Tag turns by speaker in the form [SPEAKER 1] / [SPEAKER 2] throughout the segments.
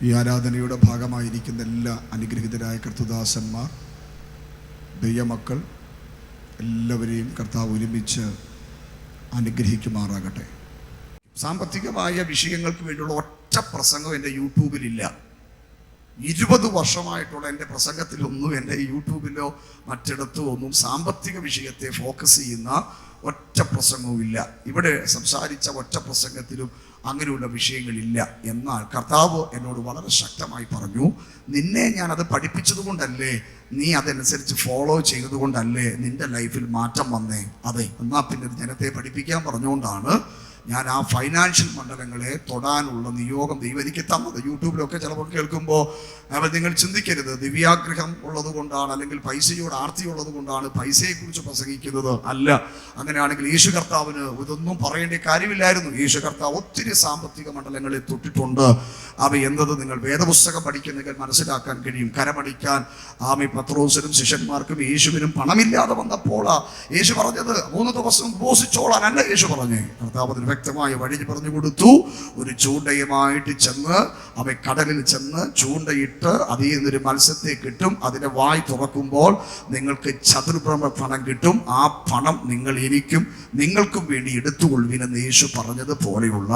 [SPEAKER 1] ഈ ആരാധനയുടെ ഭാഗമായിരിക്കുന്ന എല്ലാ അനുഗ്രഹീതരായ കർത്തൃദാസന്മാർ, ദൈവമക്കൾ എല്ലാവരെയും കർത്താവ് ഒരുമിച്ച് അനുഗ്രഹിക്കുമാറാകട്ടെ. സാമ്പത്തികമായ വിഷയങ്ങൾക്ക് വേണ്ടിയുള്ള ഒറ്റ പ്രസംഗം എൻ്റെ യൂട്യൂബിലില്ല. 20 വർഷമായിട്ടുള്ള എൻ്റെ പ്രസംഗത്തിലൊന്നും എൻ്റെ യൂട്യൂബിലോ മറ്റിടത്തോ ഒന്നും സാമ്പത്തിക വിഷയത്തെ ഫോക്കസ് ചെയ്യുന്ന ഒറ്റ പ്രസംഗവും ഇല്ല. ഇവിടെ സംസാരിച്ച ഒറ്റ പ്രസംഗത്തിലും അങ്ങനെയുള്ള വിഷയങ്ങളില്ല. എന്നാൽ കർത്താവ് എന്നോട് വളരെ ശക്തമായി പറഞ്ഞു, നിന്നെ ഞാനത് പഠിപ്പിച്ചത് കൊണ്ടല്ലേ, നീ അതനുസരിച്ച് ഫോളോ ചെയ്തത് കൊണ്ടല്ലേ നിന്റെ ലൈഫിൽ മാറ്റം വന്നേ. അതെ, എന്നാൽ പിന്നെ ജനത്തെ പഠിപ്പിക്കാൻ പറഞ്ഞുകൊണ്ടാണ് ഞാൻ ആ ഫൈനാൻഷ്യൽ മണ്ഡലങ്ങളെ തൊടാനുള്ള നിയോഗം ദൈവം എനിക്ക് തന്നത്. യൂട്യൂബിലൊക്കെ ചിലപ്പോൾ കേൾക്കുമ്പോൾ നിങ്ങൾ ചിന്തിക്കരുത് ദിവ്യാഗ്രഹം ഉള്ളത് കൊണ്ടാണ്, അല്ലെങ്കിൽ പൈസയോട് ആർത്തിയുള്ളത് കൊണ്ടാണ് പൈസയെക്കുറിച്ച് പ്രസംഗിക്കുന്നത്. അല്ല, അങ്ങനെയാണെങ്കിൽ യേശു കർത്താവിന് ഇതൊന്നും പറയേണ്ട കാര്യമില്ലായിരുന്നു. യേശു കർത്താവ് ഒത്തിരി സാമ്പത്തിക മണ്ഡലങ്ങളിൽ തൊട്ടിട്ടുണ്ട്. അവ എന്നത് നിങ്ങൾ വേദപുസ്തകം പഠിക്കുന്നെങ്കിൽ മനസ്സിലാക്കാൻ കഴിയും. കരമടിക്കാൻ പത്രോസിനും ശിഷ്യന്മാർക്കും യേശുവിനും പണമില്ലാതെ വന്നപ്പോൾ യേശു പറഞ്ഞത് 3 ദിവസം ഉപവസിച്ചോളാനല്ല യേശു പറഞ്ഞേ. കർത്താവ് അതിന് വ്യക്തമായ വഴി പറഞ്ഞു കൊടുത്തു. ഒരു ചൂണ്ടയുമായിട്ട് ചെന്ന് കടലിൽ ചെന്ന് ചൂണ്ടയിട്ട് അതിൽ നിന്നൊരു മത്സ്യത്തെ കിട്ടും. അതിന്റെ വായ് തുറക്കുമ്പോൾ നിങ്ങൾക്ക് ചതുർഭ്രമ പണം കിട്ടും. ആ പണം നിങ്ങൾ എനിക്കും നിങ്ങൾക്കും വേണ്ടി എടുത്തുകൊള്ളുവിനെന്ന് യേശു പറഞ്ഞതുപോലെയുള്ള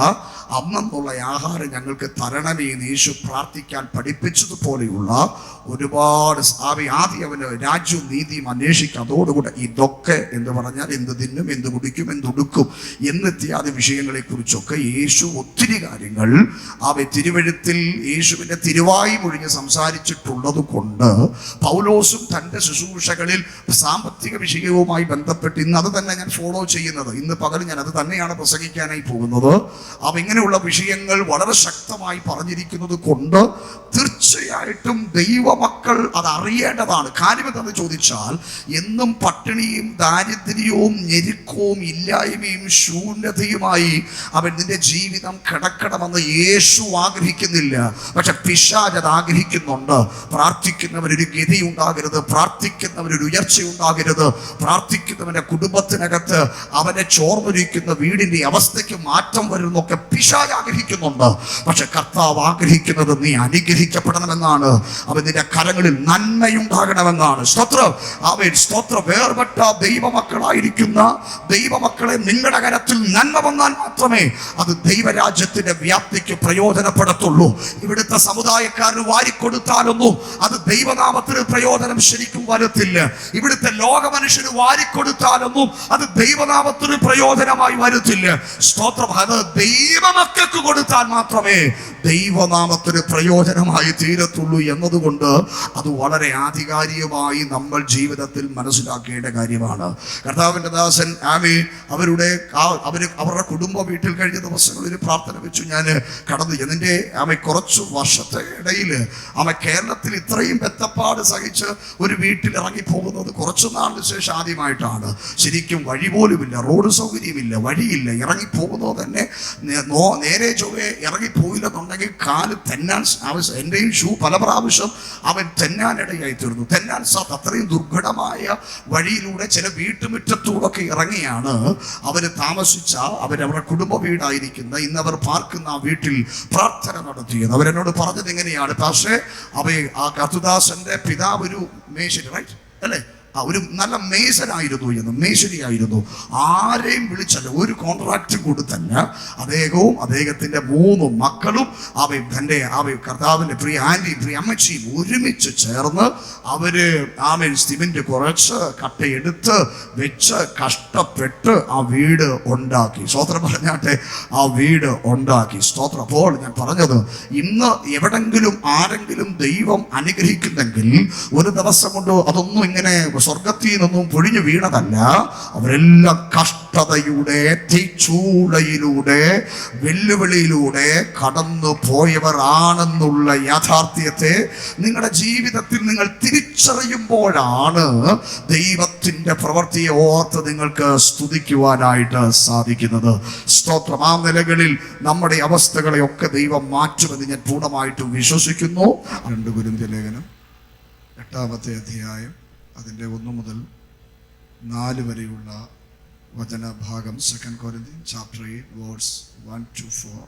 [SPEAKER 1] അന്നുള്ള ആഹാരം ഞങ്ങൾക്ക് തരണമേ എന്ന് യേശു പ്രാർത്ഥിക്കാൻ പഠിപ്പിച്ചതുപോലെയുള്ള ഒരുപാട് ആദ്യം അവന് രാജ്യവും നീതിയും അന്വേഷിക്കും. അതോടുകൂടെ ഇതൊക്കെ എന്ന് പറഞ്ഞാൽ എന്ത് തിന്നും, എന്ത് കുടിക്കും, എന്തുടുക്കും എന്നിത്യാദി വിഷയങ്ങളെ കുറിച്ചൊക്കെ യേശു ഒത്തിരി കാര്യങ്ങൾ തിരുവെഴുത്തിൽ യേശുവിന്റെ തിരുവായി മൊഴിഞ്ഞ് സംസാരിച്ചിട്ടുള്ളത് കൊണ്ട് പൗലോസും തൻ്റെ ശുശ്രൂഷകളിൽ സാമ്പത്തിക വിഷയവുമായി ബന്ധപ്പെട്ട് ഇന്ന് അത് തന്നെ ഞാൻ ഫോളോ ചെയ്യുന്നത്. ഇന്ന് പകൽ ഞാൻ അത് തന്നെയാണ് പ്രസംഗിക്കാനായി പോകുന്നത്. ഇങ്ങനെയുള്ള വിഷയങ്ങൾ വളരെ ശക്തമായി പറഞ്ഞിരിക്കുന്നത് കൊണ്ട് തീർച്ചയായിട്ടും ദൈവമക്കൾ അത് അറിയേണ്ടതാണ്. കാര്യം എന്താണെന്ന് ചോദിച്ചാൽ, എന്നും പട്ടിണിയും ദാരിദ്ര്യവും ഞെരുക്കവും ഇല്ലായ്മയും ശൂന്യതയുമായി നിന്റെ ജീവിതം കിടക്കണമെന്ന് യേശു ആഗ്രഹിക്കുന്നില്ല. പക്ഷെ പിശാച് അത് ആഗ്രഹിക്കുന്നുണ്ട്. പ്രാർത്ഥിക്കുന്നവരൊരു ഗതി ഉണ്ടാകരുത്, പ്രാർത്ഥിക്കുന്നവരൊരു ഉയർച്ച ഉണ്ടാകരുത്, പ്രാർത്ഥിക്കുന്നവന്റെ കുടുംബത്തിനകത്ത് അവനെ ചോർന്നൊരിക്കുന്ന വീടിന്റെ അവസ്ഥയ്ക്ക് മാറ്റം വരുന്നൊക്കെ പിശാച് ആഗ്രഹിക്കുന്നുണ്ട്. പക്ഷെ കർത്താവ് ആഗ്രഹിക്കുന്നത് നീ അനുഗ്രഹിക്കപ്പെടണമെന്നാണ്. നിന്റെ കരങ്ങളിൽ നന്മയുണ്ടാകണമെന്നാണ്. സ്തോത്രം. വേർപെട്ട ദൈവമക്കളായിരിക്കുന്ന ദൈവമക്കളെ നിങ്ങളുടെ കരത്തിൽ നന്മ വന്നാൽ മാത്രമേ അത് ദൈവരാജ്യത്തിന്റെ വ്യാപ്തിക്ക് പ്രയോജനപ്പെടത്തുള്ളൂ. ഇവിടുത്തെ സമുദായക്കാരന് വാരിക്കൊടുത്താലൊന്നും അത് ദൈവനാമത്തിന് പ്രയോജനം ശരിക്കും വരത്തില്ല. ഇവിടുത്തെ ലോക മനുഷ്യന് വാരിക്കൊടുത്താലൊന്നും അത് ദൈവനാമത്തിന് പ്രയോജനമായി വരത്തില്ല. സ്തോത്രം. അത് ദൈവമക്കൾക്ക് കൊടുത്താൽ മാത്രമേ ദൈവനാമത്തിന് പ്രയോജനമായി തീരത്തുള്ളൂ എന്നതുകൊണ്ട് അത് വളരെ ആധികാരികമായി നമ്മൾ ജീവിതത്തിൽ മനസ്സിലാക്കേണ്ട കാര്യമാണ്. കർത്താവിന്റെ ദാസൻ അവരുടെ കുടുംബ വീട്ടിൽ കഴിഞ്ഞ ദിവസങ്ങളിൽ പ്രാർത്ഥന വെച്ചു ഞാൻ കടന്നു. എന്നിന്റെ കുറച്ചു വർഷത്തെ ഇടയിൽ കേരളത്തിൽ ഇത്രയും ബന്ധപ്പാട് സഹിച്ച് ഒരു വീട്ടിൽ ഇറങ്ങി പോകുന്നത് കുറച്ചു നാളിന് ശേഷം ആദ്യമായിട്ടാണ്. ശരിക്കും വഴി പോലുമില്ല, റോഡ് സൗകര്യമില്ല, വഴിയില്ല. ഇറങ്ങി പോകുന്നത് തന്നെ നേരെ ചൊവ്വേ ഇറങ്ങിപ്പോയില്ലെന്നുണ്ടെങ്കിൽ കാല് തെന്നാൻ ആവശ്യം. എൻ്റെയും ഷൂ പല പ്രാവശ്യം തെന്നാനിടയായി തീർന്നു. തെന്നാൻ അത്രയും ദുർഘടമായ വഴിയിലൂടെ ചില വീട്ടുമുറ്റത്തൂടൊക്കെ ഇറങ്ങിയാണ് അവർ താമസിച്ച അവരുടെ കുടുംബ വീടായിരിക്കുന്ന ഇന്നവർ പാർക്കുന്ന ആ വീട്ടിൽ പ്രാർത്ഥന നടത്തിയത്. അവരെന്നോട് പറഞ്ഞത് എങ്ങനെയാണ്, പക്ഷേ ആ കർത്തൃദാസന്റെ പിതാവ് ഒരു മേശരി, റൈറ്റ് അല്ലേ, ഒരു നല്ല മേശരിയായിരുന്നു. ആരെയും വിളിച്ചല്ല, ഒരു കോൺട്രാക്ട് കൊടുത്തല്ല. അദ്ദേഹവും അദ്ദേഹത്തിന്റെ 3 മക്കളും കർത്താവിന്റെ പ്രിയ ആന്റിയും പ്രിയ അമ്മച്ചിയും ഒരുമിച്ച് ചേർന്ന് സിമന്റ് കുറച്ച് കട്ടയെടുത്ത് വെച്ച് കഷ്ടപ്പെട്ട് ആ വീട് ഉണ്ടാക്കി. സ്തോത്രം പറഞ്ഞാട്ടെ, ആ വീട് ഉണ്ടാക്കി. സ്തോത്രം. അപ്പോൾ ഞാൻ പറഞ്ഞത്, ഇന്ന് എവിടെങ്കിലും ആരെങ്കിലും ദൈവം അനുഗ്രഹിക്കുന്നെങ്കിൽ ഒരു ദിവസം കൊണ്ട് അതൊന്നും ഇങ്ങനെ സ്വർഗത്തിൽ നിന്നും പൊഴിഞ്ഞു വീണതല്ല. അവരെല്ലാം കഷ്ടതയുടെ തീച്ചൂളയിലൂടെ വെല്ലുവിളിയിലൂടെ കടന്നു പോയവരാണെന്നുള്ള യാഥാർത്ഥ്യത്തെ നിങ്ങളുടെ ജീവിതത്തിൽ നിങ്ങൾ തിരിച്ചറിയുമ്പോഴാണ് ദൈവത്തിന്റെ പ്രവൃത്തിയെ ഓർത്ത് നിങ്ങൾക്ക് സ്തുതിക്കുവാനായിട്ട് സാധിക്കുന്നത്. സ്തോത്രം. ആ നിലകളിൽ നമ്മുടെ അവസ്ഥകളെ ഒക്കെ ദൈവം മാറ്റുമെന്ന് ഞാൻ പൂർണ്ണമായിട്ടും വിശ്വസിക്കുന്നു. 2 കൊരിന്ത്യർ ലേഖനം 8-ാമത്തെ അധ്യായം അതിൻ്റെ 1 മുതൽ 4 വരെയുള്ള വചനഭാഗം. 2 Corinthians chapter 8 verse 1 to 4.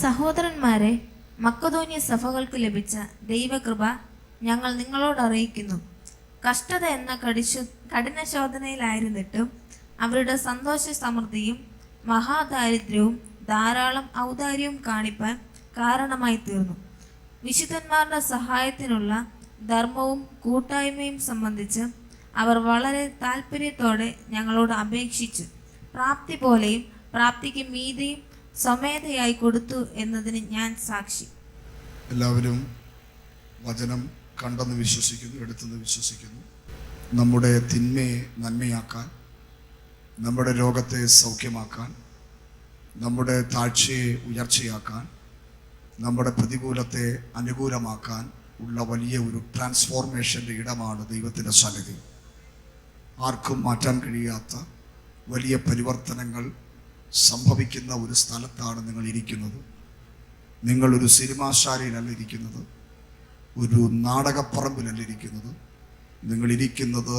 [SPEAKER 2] സഹോദരന്മാരെ, മക്കദോന്യ സഭകൾക്ക് ലഭിച്ച ദൈവകൃപ ഞങ്ങൾ നിങ്ങളോട് അറിയിക്കുന്നു. കഷ്ടത എന്ന കഠിന ശോധനയിലായിരുന്നിട്ടും അവരുടെ സന്തോഷ സമൃദ്ധിയും മഹാദാരിദ്ര്യവും ധാരാളം ഔദാര്യവും കാണിപ്പാൻ കാരണമായി തീർന്നു. വിശുദ്ധന്മാരുടെ സഹായത്തിനുള്ള ധർമ്മവും കൂട്ടായ്മയും സംബന്ധിച്ച് അവർ വളരെ താല്പര്യത്തോടെ ഞങ്ങളോട് അപേക്ഷിച്ചു. പ്രാപ്തി പോലെയും പ്രാപ്തിക്ക് മീതെയും സ്വമേധയായി കൊടുത്തു എന്നതിന് ഞാൻ സാക്ഷി.
[SPEAKER 1] എല്ലാവരും വചനം കണ്ടെന്ന് വിശ്വസിക്കുന്നു, എടുത്തെന്ന് വിശ്വസിക്കുന്നു. നമ്മുടെ തിന്മയെ നന്മയാക്കാൻ, നമ്മുടെ രോഗത്തെ സൗഖ്യമാക്കാൻ, നമ്മുടെ താഴ്ചയെ ഉയർച്ചയാക്കാൻ, നമ്മുടെ പ്രതികൂലത്തെ അനുകൂലമാക്കാൻ ഉള്ള വലിയ ഒരു ട്രാൻസ്ഫോർമേഷൻ്റെ ഇടമാണ് ദൈവത്തിൻ്റെ സന്നിധി. ആർക്കും മാറ്റാൻ കഴിയാത്ത വലിയ പരിവർത്തനങ്ങൾ സംഭവിക്കുന്ന ഒരു സ്ഥലത്താണ് നിങ്ങൾ ഇരിക്കുന്നത്. നിങ്ങളൊരു സിനിമാശാലയിലല്ല ഇരിക്കുന്നത്, ഒരു നാടകപ്പറമ്പിലല്ല ഇരിക്കുന്നത്. നിങ്ങളിരിക്കുന്നത്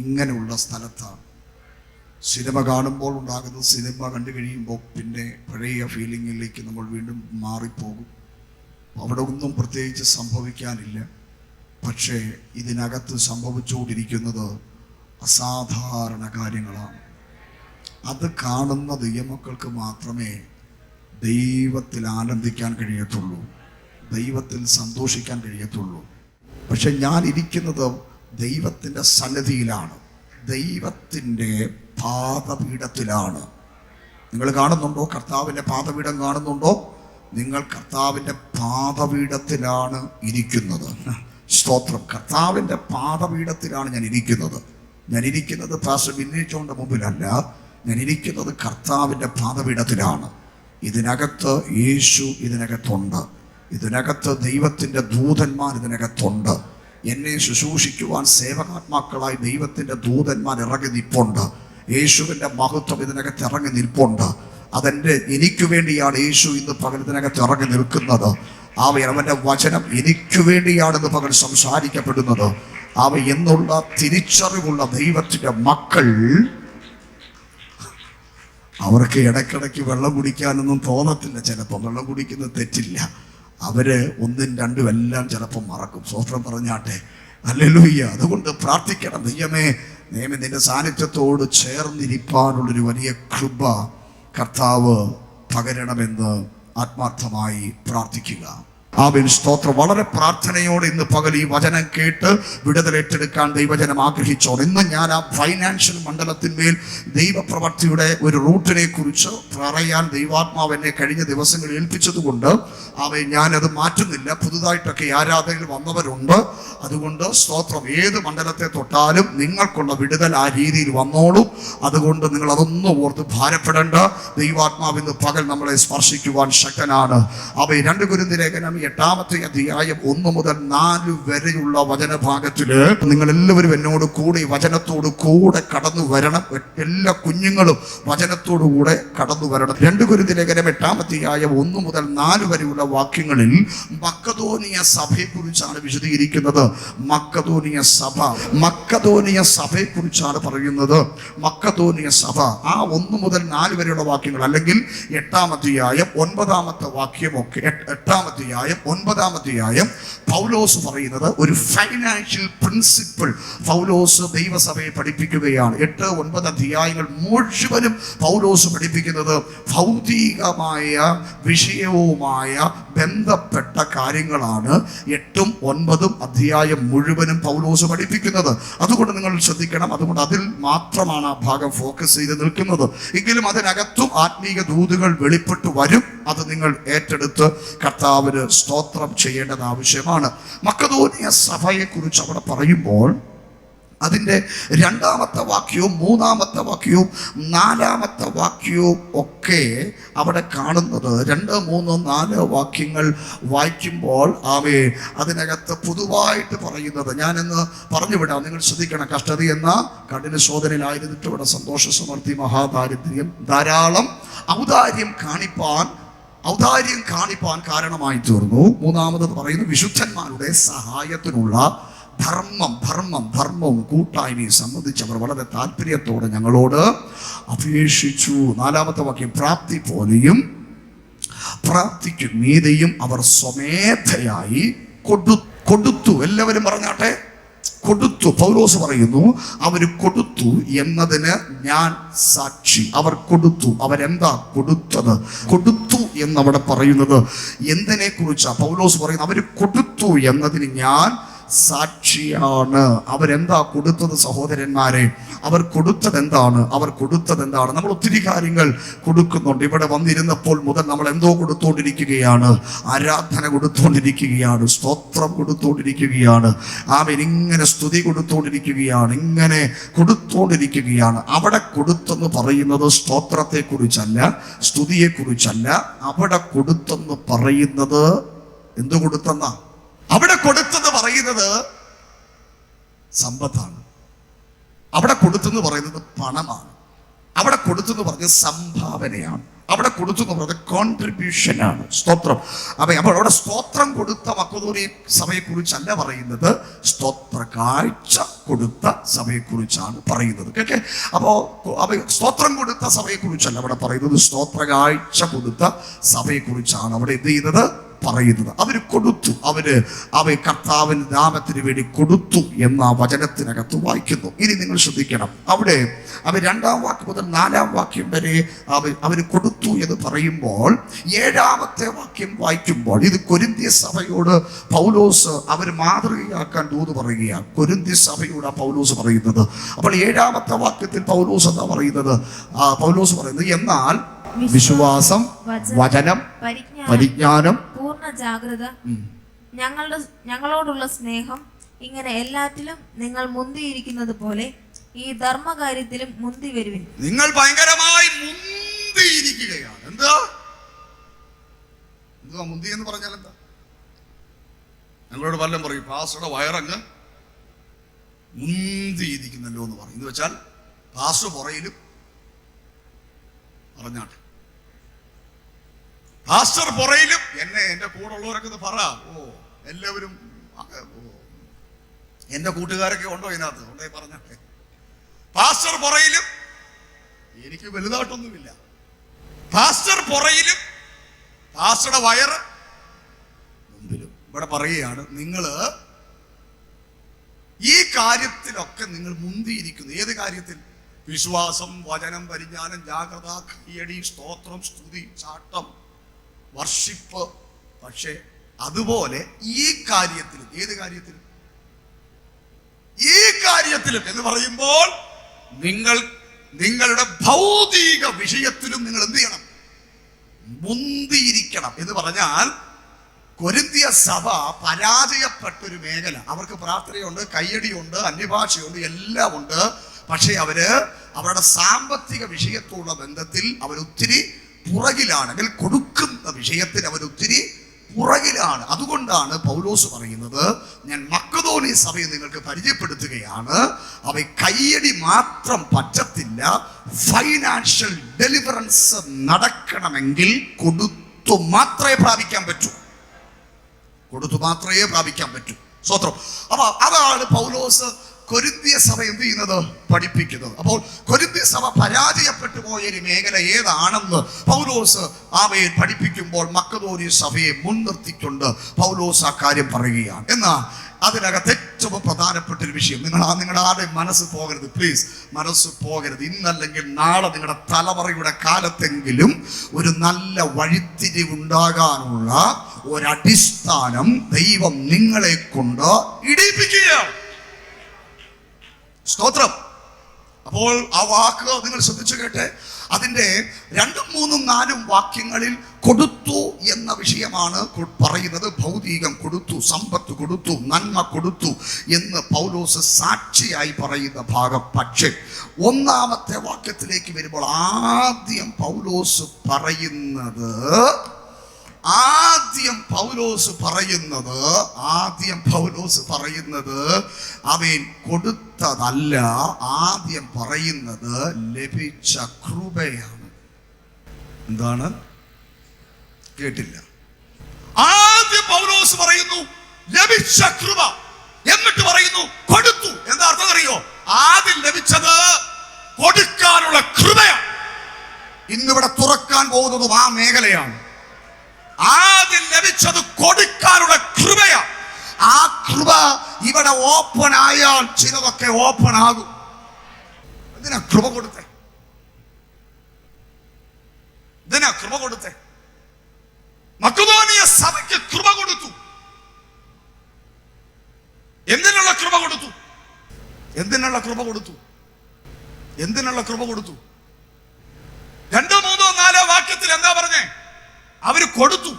[SPEAKER 1] ഇങ്ങനെയുള്ള സ്ഥലത്താണ്. സിനിമ കാണുമ്പോൾ ഉണ്ടാകുന്നത്, സിനിമ കണ്ടു കഴിയുമ്പോൾ പിന്നെ പഴയ ഫീലിങ്ങിലേക്ക് നമ്മൾ വീണ്ടും മാറിപ്പോകും. അവിടെ ഒന്നും പ്രത്യേകിച്ച് സംഭവിക്കാനില്ല. പക്ഷേ ഇതിനകത്ത് സംഭവിച്ചുകൊണ്ടിരിക്കുന്നത് അസാധാരണ കാര്യങ്ങളാണ്. അത് കാണുന്ന ദൈവമക്കൾക്ക് മാത്രമേ ദൈവത്തിൽ ആനന്ദിക്കാൻ കഴിയത്തുള്ളൂ, ദൈവത്തിൽ സന്തോഷിക്കാൻ കഴിയത്തുള്ളൂ. പക്ഷെ ഞാൻ ഇരിക്കുന്നത് ദൈവത്തിൻ്റെ സന്നിധിയിലാണ്, ദൈവത്തിൻ്റെ പാദപീഠത്തിലാണ്. നിങ്ങൾ കാണുന്നുണ്ടോ? കർത്താവിൻ്റെ പാദപീഠം കാണുന്നുണ്ടോ? നിങ്ങൾ കർത്താവിൻ്റെ പാദപീഠത്തിലാണ് ഇരിക്കുന്നത്. സ്തോത്രം. കർത്താവിൻ്റെ പാദപീഠത്തിലാണ് ഞാൻ ഇരിക്കുന്നത്. ഞാൻ ഇരിക്കുന്നത് പാസ്റ്റർ ബിന്നിച്ചോന്റെ മുമ്പിലല്ല, ഞാൻ ഇരിക്കുന്നത് കർത്താവിൻ്റെ പാദപീഠത്തിലാണ്. ഇതിനകത്ത് യേശു ഇതിനകത്തുണ്ട്, ഇതിനകത്ത് ദൈവത്തിൻ്റെ ദൂതന്മാർ ഇതിനകത്തുണ്ട്. എന്നെ ശുശ്രൂഷിക്കുവാൻ സേവകാത്മാക്കളായി ദൈവത്തിൻ്റെ ദൂതന്മാർ ഇറങ്ങി നിൽപ്പുണ്ട്. യേശുവിൻ്റെ മഹത്വം ഇതിനകത്ത് ഇറങ്ങി നിൽപ്പുണ്ട്. എനിക്ക് വേണ്ടിയാണ് യേശു ഇന്ന് പകൽ ഇതിനകത്ത് ഇറങ്ങി നിൽക്കുന്നത്. അവൻ്റെ വചനം എനിക്ക് വേണ്ടിയാണെന്ന് പകൽ സംസാരിക്കപ്പെടുന്നത്. എന്നുള്ള തിരിച്ചറിവുള്ള ദൈവത്തിൻ്റെ മക്കൾ, അവർക്ക് ഇടയ്ക്കിടയ്ക്ക് വെള്ളം കുടിക്കാനൊന്നും തോന്നത്തില്ല. ചിലപ്പോൾ വെള്ളം കുടിക്കുന്നത് തെറ്റില്ല. അവര് ഒന്നും രണ്ടും എല്ലാം ചിലപ്പോൾ മറക്കും. സ്വത്രം പറഞ്ഞാട്ടെ, ഹല്ലേലൂയ. അതുകൊണ്ട് പ്രാർത്ഥിക്കണം, ദൈവമേ നിന്റെ സാന്നിധ്യത്തോട് ചേർന്നിരിപ്പാനുള്ളൊരു വലിയ കൃപ കർത്താവ് പകരണമെന്ന് ആത്മാർത്ഥമായി പ്രാർത്ഥിക്കുക. ആമേൻ, സ്തോത്രം. വളരെ പ്രാർത്ഥനയോടെ ഇന്ന് പകൽ ഈ വചനം കേട്ട് വിടുതലേറ്റെടുക്കാൻ ദൈവജനം ആഗ്രഹിച്ചോ. ഇന്ന് ഞാൻ ആ ഫൈനാൻഷ്യൽ മണ്ഡലത്തിന്മേൽ ദൈവപ്രവർത്തിയുടെ ഒരു റൂട്ടിനെ കുറിച്ച് പറയാൻ ദൈവാത്മാവ് എന്നെ കഴിഞ്ഞ ദിവസങ്ങളിൽ ഏൽപ്പിച്ചതുകൊണ്ട് ഞാനത് മാറ്റുന്നില്ല. പുതുതായിട്ടൊക്കെ ആരാധനയിൽ വന്നവരുണ്ട്. അതുകൊണ്ട് സ്തോത്രം, ഏത് മണ്ഡലത്തെ തൊട്ടാലും നിങ്ങൾക്കുള്ള വിടുതൽ ആ രീതിയിൽ വന്നോളൂ. അതുകൊണ്ട് നിങ്ങൾ അതൊന്നും ഓർത്ത് ഭാരപ്പെടേണ്ട. ദൈവാത്മാവ് ഇന്ന് പകൽ നമ്മളെ സ്പർശിക്കുവാൻ ശക്തനാണ്. 2 കൊരിന്ത്യർ ലേഖനം 8-ാമത്തെ അധ്യായം 1 മുതൽ 4 വരെയുള്ള വചനഭാഗത്തില് നിങ്ങൾ എല്ലാവരും എന്നോട് കൂടെ വചനത്തോട് കൂടെ കടന്നു വരണം. എല്ലാ കുഞ്ഞുങ്ങളും വചനത്തോടു കൂടെ കടന്നു വരണം. 2 കൊരിന്ത്യർ ലേഖനം 8-ാം അധ്യായം 1 മുതൽ 4 വരെയുള്ള വാക്യങ്ങളിൽ മക്കദോനിയ സഭയെ കുറിച്ചാണ് വിശദീകരിക്കുന്നത്. മക്കദോനിയ സഭയെ കുറിച്ചാണ് പറയുന്നത്. മക്കദോനിയ സഭ ആ 1 മുതൽ 4 വരെയുള്ള വാക്യങ്ങൾ, അല്ലെങ്കിൽ 8-ാം അധ്യായം 9-ാമത്തെ വാക്യമൊക്കെ, 8-ാം അധ്യായം 9-ാം അധ്യായം പൗലോസ് പറയുന്നത് ഒരു ഫൈനാൻഷ്യൽ പ്രിൻസിപ്പിൾ പൗലോസ് ദൈവസഭയെ പഠിപ്പിക്കുകയാണ്. 8-9 അധ്യായങ്ങൾ മുഴുവനും പൗലോസ് പഠിപ്പിക്കുന്നത് ഭൗതികമായ വിഷയവുമായ ബന്ധപ്പെട്ട കാര്യങ്ങളാണ്. 8-9 അധ്യായം മുഴുവനും പൗലോസ് പഠിപ്പിക്കുന്നത്. അതുകൊണ്ട് നിങ്ങൾ ശ്രദ്ധിക്കണം. അതുകൊണ്ട് അതിൽ മാത്രമാണ് ആ ഭാഗം ഫോക്കസ് ചെയ്ത് നിൽക്കുന്നത്. എങ്കിലും അതിനകത്തും ആത്മീയ ദൂതുകൾ വെളിപ്പെട്ടു വരും. അത് നിങ്ങൾ ഏറ്റെടുത്ത് കർത്താവിന് സ്തോത്രം ചെയ്യേണ്ടത് ആവശ്യമാണ്. മക്കദോനിയ സഭയെക്കുറിച്ച് അവിടെ പറയുമ്പോൾ അതിൻ്റെ 2-ാമത്തെ വാക്യവും 3-ാമത്തെ വാക്യവും 4-ാമത്തെ വാക്യവും ഒക്കെ അവിടെ കാണുന്നത്, 2, 3, 4 വാക്യങ്ങൾ വായിക്കുമ്പോൾ അതിനകത്ത് പൊതുവായിട്ട് പറയുന്നത് ഞാനെന്ന് പറഞ്ഞുവിടാം. നിങ്ങൾ ശ്രദ്ധിക്കണം. കഷ്ടത എന്ന കഠിന ശോധനയിലായിരുന്നിട്ട് ഇവിടെ സന്തോഷ സമൃദ്ധി മഹാദാരിദ്ര്യം ധാരാളം ഔദാര്യം കാണിപ്പാൻ കാരണമായി തീർന്നു. 3-ാമത് പറയുന്നു വിശുദ്ധന്മാരുടെ സഹായത്തിനുള്ള ധർമ്മവും കൂട്ടായ്മയും സംബന്ധിച്ച് അവർ വളരെ താല്പര്യത്തോടെ ഞങ്ങളോട് അപേക്ഷിച്ചു. 4-ാമത്തെ വാക്യം പ്രാപ്തി പോലെയും അപ്രാപ്തിക്ക് മീതെയും അവർ സ്വമേധയായി കൊടുത്തു. എല്ലാവരും പറഞ്ഞാട്ടെ, കൊടുത്തു. പൗലോസ് പറയുന്നു, അവര് കൊടുത്തു എന്നതിന് ഞാൻ സാക്ഷി. അവർ കൊടുത്തു. അവരെന്താ കൊടുത്തത്? കൊടുത്തു എന്നവിടെ പറയുന്നത് എന്തിനെ കുറിച്ചാ? പൗലോസ് പറയുന്നു, അവര് കൊടുത്തു എന്നതിന് ഞാൻ സാക്ഷിയാണ്. അവരെന്താ കൊടുത്തത് സഹോദരന്മാരെ? അവർ കൊടുത്തത് എന്താണ്? നമ്മൾ ഒത്തിരി കാര്യങ്ങൾ കൊടുക്കുന്നുണ്ട്. ഇവിടെ വന്നിരുന്നപ്പോൾ മുതൽ നമ്മൾ എന്തോ കൊടുത്തുകൊണ്ടിരിക്കുകയാണ്. ആരാധന കൊടുത്തുകൊണ്ടിരിക്കുകയാണ്, സ്തോത്രം കൊടുത്തുകൊണ്ടിരിക്കുകയാണ്, ഇങ്ങനെ സ്തുതി കൊടുത്തുകൊണ്ടിരിക്കുകയാണ്, ഇങ്ങനെ കൊടുത്തുകൊണ്ടിരിക്കുകയാണ്. അവിടെ കൊടുത്തെന്ന് പറയുന്നത് സ്തോത്രത്തെ കുറിച്ചല്ല, സ്തുതിയെ കുറിച്ചല്ല. അവിടെ കൊടുത്തെന്ന് പറയുന്നത് എന്തു കൊടുത്തെന്നാ? അവിടെ കൊടുത്തെന്ന് പറയുന്നത് സമ്പത്താണ്. അവിടെ കൊടുത്തെന്ന് പറയുന്നത് പണമാണ്. അവിടെ കൊടുത്തെന്ന് പറഞ്ഞത് സംഭാവനയാണ്. അവിടെ കൊടുത്തെന്ന് പറയുന്നത് കോൺട്രിബ്യൂഷനാണ്. സ്തോത്രം. അപ്പോൾ അവിടെ സ്തോത്രം കൊടുത്ത മക്കദോനിയ സഭയെ കുറിച്ചല്ല പറയുന്നത്, സ്തോത്ര കാഴ്ച കൊടുത്ത സഭയെ കുറിച്ചാണ് പറയുന്നത്. കേൾക്കെ, അപ്പോൾ സ്തോത്രം കൊടുത്ത സഭയെ കുറിച്ചല്ല അവിടെ പറയുന്നത്, സ്തോത്ര കാഴ്ച കൊടുത്ത സഭയെ കുറിച്ചാണ് അവിടെ എന്ത് ചെയ്യുന്നത്? പറയുന്നത്. അവര് കൊടുത്തു. അവര് കർത്താവിന്റെ നാമത്തിന് വേണ്ടി കൊടുത്തു എന്ന വചനത്തിനകത്ത് വായിക്കുന്നു. ഇനി നിങ്ങൾ ശ്രദ്ധിക്കണം, അവിടെ അവർ 2-ാം വാക്യം മുതൽ 4-ാം വാക്യം വരെ അവര് കൊടുത്തു എന്ന് പറയുമ്പോൾ 7-ാമത്തെ വാക്യം വായിക്കുമ്പോൾ ഇത് കൊരിന്ത്യ സഭയോട് പൗലോസ് അവർ മാതൃകയാക്കാൻ ദൂത് പറയുകയാണ്. കൊരിന്ത്യ സഭയോട് പൗലോസ് പറയുന്നത്. അപ്പോൾ 7-ാമത്തെ വാക്യത്തിൽ പൗലോസ് എന്താ പറയുന്നത്? പൗലോസ് പറയുന്നത്, എന്നാൽ വിശ്വാസം, വചനം, പരിജ്ഞാനം,
[SPEAKER 2] പൂർണ്ണ ജാഗ്രത, ഞങ്ങളോടുള്ള സ്നേഹം, ഇങ്ങനെ എല്ലാറ്റിലും നിങ്ങൾ മുന്തിയിരിക്കുന്നത് പോലെ ഈ ധർമ്മകാര്യത്തിലും മുന്തി വരുവിൻ.
[SPEAKER 1] നിങ്ങൾ ഭയങ്കരമായി മുന്തിയിരിക്കുകയാണ്. എന്താ മുന്തി എന്ന് പറഞ്ഞാൽ എന്താ? ഞങ്ങളോട് വല്ലതും പറയും, പാസ്റ്ററുടെ വയറങ്ങ് മുന്തിയിരിക്കുന്നല്ലോ എന്ന് പറയും. എന്ന് വെച്ചാൽ പാസ്റ്റർ പുറയിലും പറഞ്ഞാട്ടെ, പാസ്റ്റർ പുറയിലും എന്റെ കൂടെ ഉള്ളവരൊക്കെ ഇത് പറ. എല്ലാവരും എന്റെ കൂട്ടുകാരൊക്കെ ഉണ്ടോ ഇതിനകത്ത്? ഉണ്ടേ പറഞ്ഞാട്ടെ. പാസ്റ്റർ പുറയിലും, എനിക്ക് വലുതായിട്ടൊന്നുമില്ല. പാസ്റ്റർ പുറയിലും, പാസ്റ്ററുടെ വയറ് മുമ്പിലും. ഇവിടെ പറയുകയാണ്, നിങ്ങള് ഈ കാര്യത്തിലൊക്കെ നിങ്ങൾ മുന്തിയിരിക്കുന്നു. ഏത് കാര്യത്തിൽ? വിശ്വാസം, വചനം, പരിജ്ഞാനം, ജാഗ്രത, കയ്യടി, സ്തോത്രം, സ്തുതി, ചാട്ടം, വർഷിപ്പ്. പക്ഷെ അതുപോലെ ഈ കാര്യത്തിലും, ഏത് കാര്യത്തിലും? ഈ കാര്യത്തിലും എന്ന് പറയുമ്പോൾ നിങ്ങളുടെ ഭൗതിക വിഷയത്തിലും നിങ്ങൾ എന്ത് ചെയ്യണം? മുന്തിയിരിക്കണം. എന്ന് പറഞ്ഞാൽ കൊരിന്ത്യ സഭ പരാജയപ്പെട്ടൊരു മേഖല. അവർക്ക് പ്രാർത്ഥനയുണ്ട്, കയ്യടിയുണ്ട്, അന്യഭാഷയുണ്ട്, എല്ലാം ഉണ്ട്. പക്ഷെ അവരുടെ സാമ്പത്തിക വിഷയത്തോടുള്ള ബന്ധത്തിൽ അവരൊത്തിരി പുറകിലാണെങ്കിൽ കൊടുക്കുന്ന വിഷയത്തിൽ അവരൊത്തിരി പുറകിലാണ്. അതുകൊണ്ടാണ് പൗലോസ് പറയുന്നത്, ഞാൻ മക്കദോനിയ സഭയെ നിങ്ങൾക്ക് പരിചയപ്പെടുത്തുകയാണ്. കയ്യടി മാത്രം പറ്റത്തില്ല. ഫൈനാൻഷ്യൽ ഡെലിവറൻസ് നടക്കണമെങ്കിൽ കൊടുത്തു മാത്രമേ പ്രാപിക്കാൻ പറ്റൂ. സ്തോത്രം. അപ്പൊ അതാണ് പൗലോസ് കൊരിന്ത്യ സഭ എന്ത് ചെയ്യുന്നത്? പഠിപ്പിക്കുന്നത്. അപ്പോൾ കൊരിന്ത്യ സഭ പരാജയപ്പെട്ടു പോയൊരു മേഖല ഏതാണെന്ന് പൗലോസ് അവയെ പഠിപ്പിക്കുമ്പോൾ മക്കദോനിയ സഭയെ മുൻനിർത്തിക്കൊണ്ട് പൗലോസ് ആ കാര്യം പറയുകയാണ്. എന്നാൽ അതിനകത്ത് ഏറ്റവും പ്രധാനപ്പെട്ട ഒരു വിഷയം, നിങ്ങളുടെ ആരുടെയും മനസ്സ് പോകരുത്, പ്ലീസ്, മനസ്സ് പോകരുത്. ഇന്നല്ലെങ്കിൽ നാളെ നിങ്ങളുടെ തലമുറയുടെ കാലത്തെങ്കിലും ഒരു നല്ല വഴിത്തിരിവുണ്ടാകാനുള്ള ഒരടിസ്ഥാനം ദൈവം നിങ്ങളെ കൊണ്ട് ഇടിപ്പിക്കുകയാണ്. സ്തോത്രം. അപ്പോൾ ആ വാക്ക് നിങ്ങൾ ശ്രദ്ധിച്ചു കേട്ടെ. അതിൻ്റെ 2, 3, 4 വാക്യങ്ങളിൽ കൊടുത്തു എന്ന വിഷയമാണ് പറയുന്നത്. ഭൗതികം കൊടുത്തു, സമ്പത്ത് കൊടുത്തു, നന്മ കൊടുത്തു എന്ന് പൗലോസ് സാക്ഷിയായി പറയുന്ന ഭാഗം. പക്ഷേ 1-ാമത്തെ വാക്യത്തിലേക്ക് വരുമ്പോൾ ആദ്യം പൗലോസ് പറയുന്നത് അവൻ കൊടുത്തതല്ല. ആദ്യം പറയുന്നത് ലഭിച്ച കൃപയാണ്. എന്താണ്? കേട്ടില്ല. ആദ്യം പൗലോസ് പറയുന്നു ലഭിച്ച കൃപ, എന്നിട്ട് പറയുന്നു കൊടുത്തു. എന്താ അർത്ഥം അറിയോ? ആദ്യം ലഭിച്ചത് കൊടുക്കാനുള്ള കൃപയാണ്. ഇന്നിവിടെ തുറക്കാൻ പോകുന്നതും ആ മേഖലയാണ്. ആദ്യം ലഭിച്ചത് കൊടുക്കാനുള്ള കൃപയാ. ആ കൃപ ഇവിടെ ഓപ്പൺ ആയാൽ ചിലതൊക്കെ ഓപ്പൺ ആകും. എന്തിനാ കൃപ കൊടുത്തേ? എന്തിനാ കൃപ കൊടുത്തേ? മക്കെദോനിയ സഭയ്ക്ക് കൃപ കൊടുത്തു. എന്തിനുള്ള കൃപ കൊടുത്തു? എന്തിനുള്ള കൃപ കൊടുത്തു? എന്തിനുള്ള കൃപ കൊടുത്തു? 2, 3, 4 വാക്യത്തിൽ എന്താ പറഞ്ഞേ? അവര് കൊടുത്തു.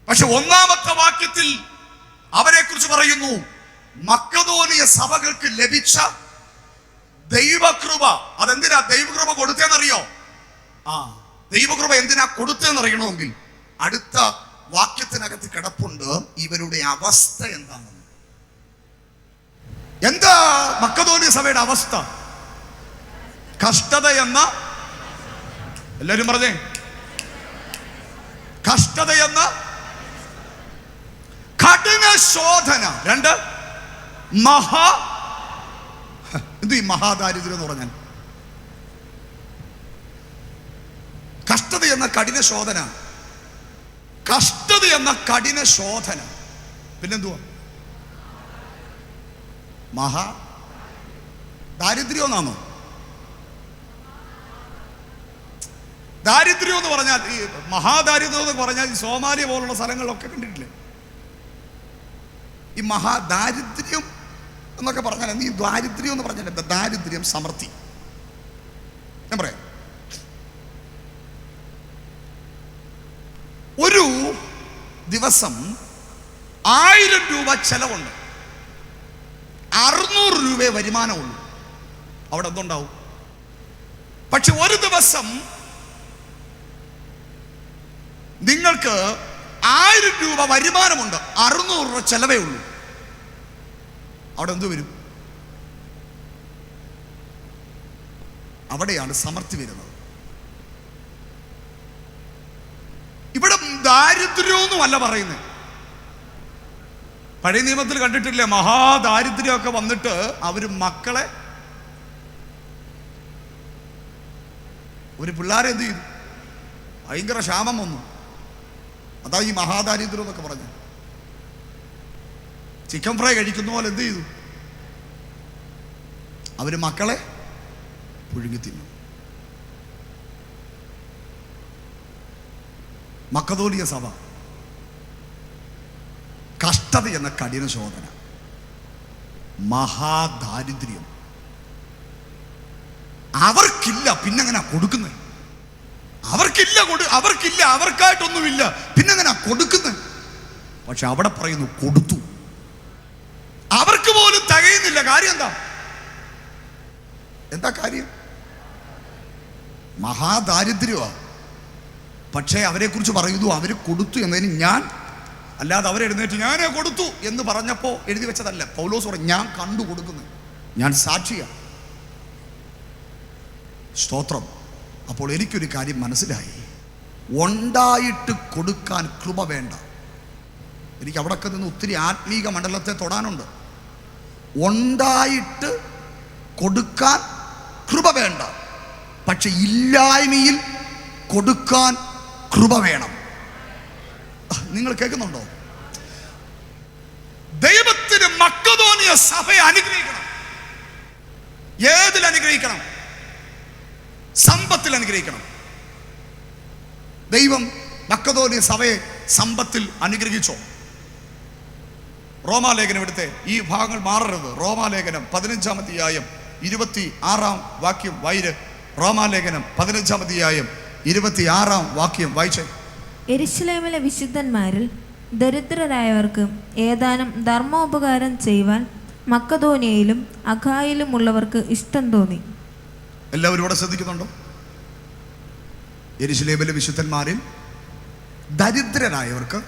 [SPEAKER 1] പക്ഷെ 1-ാമത്തെ വാക്യത്തിൽ അവരെ കുറിച്ച് പറയുന്നു, മക്കെദോനിയ സഭകൾക്ക് ലഭിച്ച ദൈവകൃപ. അതെന്തിനാ ദൈവകൃപ കൊടുത്തേന്നറിയോ? ദൈവകൃപ എന്തിനാ കൊടുത്തേന്നറിയണമെങ്കിൽ അടുത്ത വാക്യത്തിനകത്ത് കിടപ്പുണ്ട് ഇവരുടെ അവസ്ഥ എന്താണെന്ന്. എന്താ മക്കെദോനിയ സഭയുടെ അവസ്ഥ? കഷ്ടത എന്ന, എല്ലാവരും പറഞ്ഞേ, കഷ്ടത എന്ന കഠിന ശോധന. 2, എന്ത് ഈ മഹാദാരിദ്ര്യം എന്ന് പറഞ്ഞാൽ? കഷ്ടത എന്ന കഠിന ശോധന. കഷ്ടത എന്ന കഠിന ശോധന. പിന്നെന്തുവാ? ദാരിദ്ര്യം എന്നാണോ? ദാരിദ്ര്യം എന്ന് പറഞ്ഞാൽ, ഈ മഹാദാരിദ്ര്യം എന്ന് പറഞ്ഞാൽ ഈ സോമാലിയ പോലുള്ള സ്ഥലങ്ങളിലൊക്കെ കണ്ടിട്ടില്ലേ? ഈ മഹാദാരിദ്ര്യം എന്നൊക്കെ പറഞ്ഞാൽ, നീ ദാരിദ്ര്യം എന്ന് പറഞ്ഞാൽ എന്താ? ദാരിദ്ര്യം സമൃദ്ധി. ഞാൻ പറയാം, ഒരു ദിവസം 1000 രൂപ ചെലവുണ്ട്, 600 രൂപയെ വരുമാനമുള്ളൂ. അവിടെ എന്തുണ്ടാവും? പക്ഷെ ഒരു ദിവസം നിങ്ങൾക്ക് 1000 രൂപ വരുമാനമുണ്ട്, 600 രൂപ ചെലവേ ഉള്ളൂ. അവിടെ എന്തു വരും? അവിടെയാണ് സമൃദ്ധി വരുന്നത്. ഇവിടെ ദാരിദ്ര്യമൊന്നുമല്ല പറയുന്നത്. പഴയ നിയമത്തിൽ കണ്ടിട്ടില്ലേ? മഹാദാരിദ്ര്യമൊക്കെ വന്നിട്ട് അവര് മക്കളെ, ഒരു പിള്ളേരെ എന്ത് ചെയ്തു? ഭയങ്കര ക്ഷാമം വന്നു. അതാ ഈ മഹാദാരിദ്ര്യം എന്നൊക്കെ പറഞ്ഞു. ചിക്കൻ ഫ്രൈ കഴിക്കുന്ന പോലെ എന്ത് ചെയ്തു? അവര് മക്കളെ പുഴുങ്ങി തിന്നു. മക്കെദോനിയ സഭ കഷ്ടത എന്ന കഠിന ശോധന, മഹാദാരിദ്ര്യം. അവർക്കില്ല, പിന്നെങ്ങനെ കൊടുക്കുന്നത്? അവർക്കില്ല, അവർക്കായിട്ടൊന്നുമില്ല, പിന്നെങ്ങനെ കൊടുക്കുന്നത്? പക്ഷെ അവിടെ പറയുന്നു കൊടുത്തു. അവർക്ക് പോലും തികയുന്നില്ല. കാര്യം എന്താ കാര്യം? മഹാദാരിദ്ര്യമാണ്. പക്ഷേ അവരെ കുറിച്ച് പറയുന്നു അവര് കൊടുത്തു എന്നതിന് ഞാൻ, അല്ലാതെ അവരെഴുന്നേറ്റ് ഞാനേ കൊടുത്തു എന്ന് പറഞ്ഞപ്പോ എഴുതി വെച്ചതല്ല. പൗലോസ് പറഞ്ഞു ഞാൻ കണ്ടു കൊടുക്കുന്നു, ഞാൻ സാക്ഷിയാണ്. സ്തോത്രം. അപ്പോൾ എനിക്കൊരു കാര്യം മനസ്സിലായി, ഉണ്ടായിട്ട് കൊടുക്കാൻ കൃപ വേണ്ട. എനിക്ക് അവിടെയൊക്കെ നിന്ന് ഒത്തിരി ആത്മീക മണ്ഡലത്തെ തൊടാനുണ്ട്. ഉണ്ടായിട്ട് കൊടുക്കാൻ കൃപ വേണ്ട, പക്ഷെ ഇല്ലായ്മയിൽ കൊടുക്കാൻ കൃപ വേണം. നിങ്ങൾ കേൾക്കുന്നുണ്ടോ? ദൈവത്തിന് മക്കെദോനിയ സഭയെ അനുഗ്രഹിക്കണം. ഏതിൽ അനുഗ്രഹിക്കണം? സമ്പത്തിൽ അനുഗ്രഹിക്കണം. ദൈവം മക്കെദോനിയ സഭയെ സമ്പത്തിൽ അനുഗ്രഹിച്ചോ? റോമാലേഖനം എടുത്തേ, ഈ ഭാഗങ്ങൾ മാറരുത്. റോമാലേഖനം 15-ാം അധ്യായം 26-ാം വാക്യം വായിര്. റോമാലേഖനം 15-ാം അധ്യായം 26-ാം വാക്യം വായിച്ചേ.
[SPEAKER 2] യെരൂശലേമിലെ വിശുദ്ധന്മാരിൽ ദരിദ്രരായവർക്ക് ഏതാനും ധർമ്മോപകാരം ചെയ്യുവാൻ മക്കെദോനിയയിലും അഖായിലും ഉള്ളവർക്ക് ഇഷ്ടം തോന്നി.
[SPEAKER 1] എല്ലാവരും ഇവിടെ ശ്രദ്ധിക്കുന്നുണ്ടോ? യെരൂശലേമിലെ വിശുദ്ധന്മാരിൽ ദരിദ്രരായവർക്ക്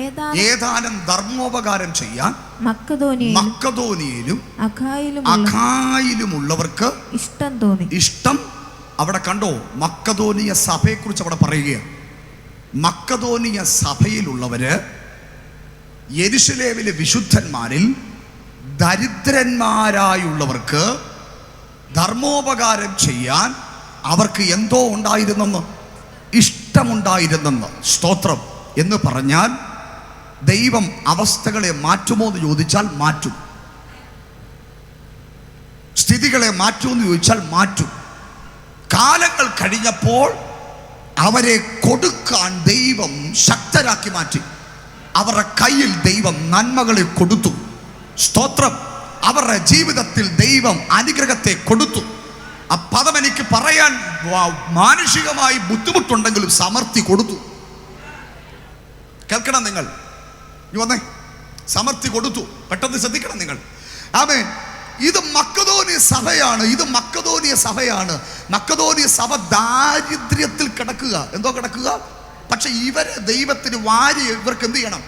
[SPEAKER 1] ഏതാനും ധർമ്മോപകാരം ചെയ്യാൻ മക്കെദോനിയയിലും അഖായിലും ഉള്ളവർക്ക്
[SPEAKER 2] ഇഷ്ടം തോന്നി.
[SPEAKER 1] ഇഷ്ടം അവിടെ കണ്ടോ? മക്കെദോനിയ സഭയെ കുറിച്ച് അവിടെ പറയുകയാണ്. മക്കെദോനിയ സഭയിലുള്ളവര് യെരൂശലേമിലെ വിശുദ്ധന്മാരിൽ ദരിദ്രന്മാരായുള്ളവർക്ക് ധർമ്മോപകാരം ചെയ്യാൻ അവർക്ക് എന്തോ ഉണ്ടായിരുന്നെന്ന്? ഇഷ്ടം ഇഷ്ടമുണ്ടായിരുന്നെന്ന്. സ്തോത്രം. എന്ന് പറഞ്ഞാൽ ദൈവം അവസ്ഥകളെ മാറ്റുമോ എന്ന് ചോദിച്ചാൽ മാറ്റും. സ്ഥിതികളെ മാറ്റുമെന്ന് ചോദിച്ചാൽ മാറ്റും. കാലങ്ങൾ കഴിഞ്ഞപ്പോൾ അവരെ കൊടുക്കാൻ ദൈവം ശക്തരാക്കി മാറ്റി. അവരുടെ കയ്യിൽ ദൈവം നന്മകളെ കൊടുത്തു. സ്തോത്രം. അവരുടെ ജീവിതത്തിൽ ദൈവം അനുഗ്രഹത്തെ കൊടുത്തു. ആ പദം എനിക്ക് പറയാൻ മാനുഷികമായി ബുദ്ധിമുട്ടുണ്ടെങ്കിലും സമൃദ്ധി കൊടുത്തു. കേൾക്കണം നിങ്ങൾ. വന്നേ. സമൃദ്ധി കൊടുത്തു. പെട്ടെന്ന് ശ്രദ്ധിക്കണം നിങ്ങൾ. ആമേൻ. ഇത് മക്കതോനിയ സഭയാണ്. മക്കതോനിയ സഭ ദാരിദ്ര്യത്തിൽ കിടക്കുക. എന്തോ കിടക്കുക. പക്ഷെ ഇവരെ ദൈവത്തിന് വാരി ഇവർക്ക് എന്ത് ചെയ്യണം?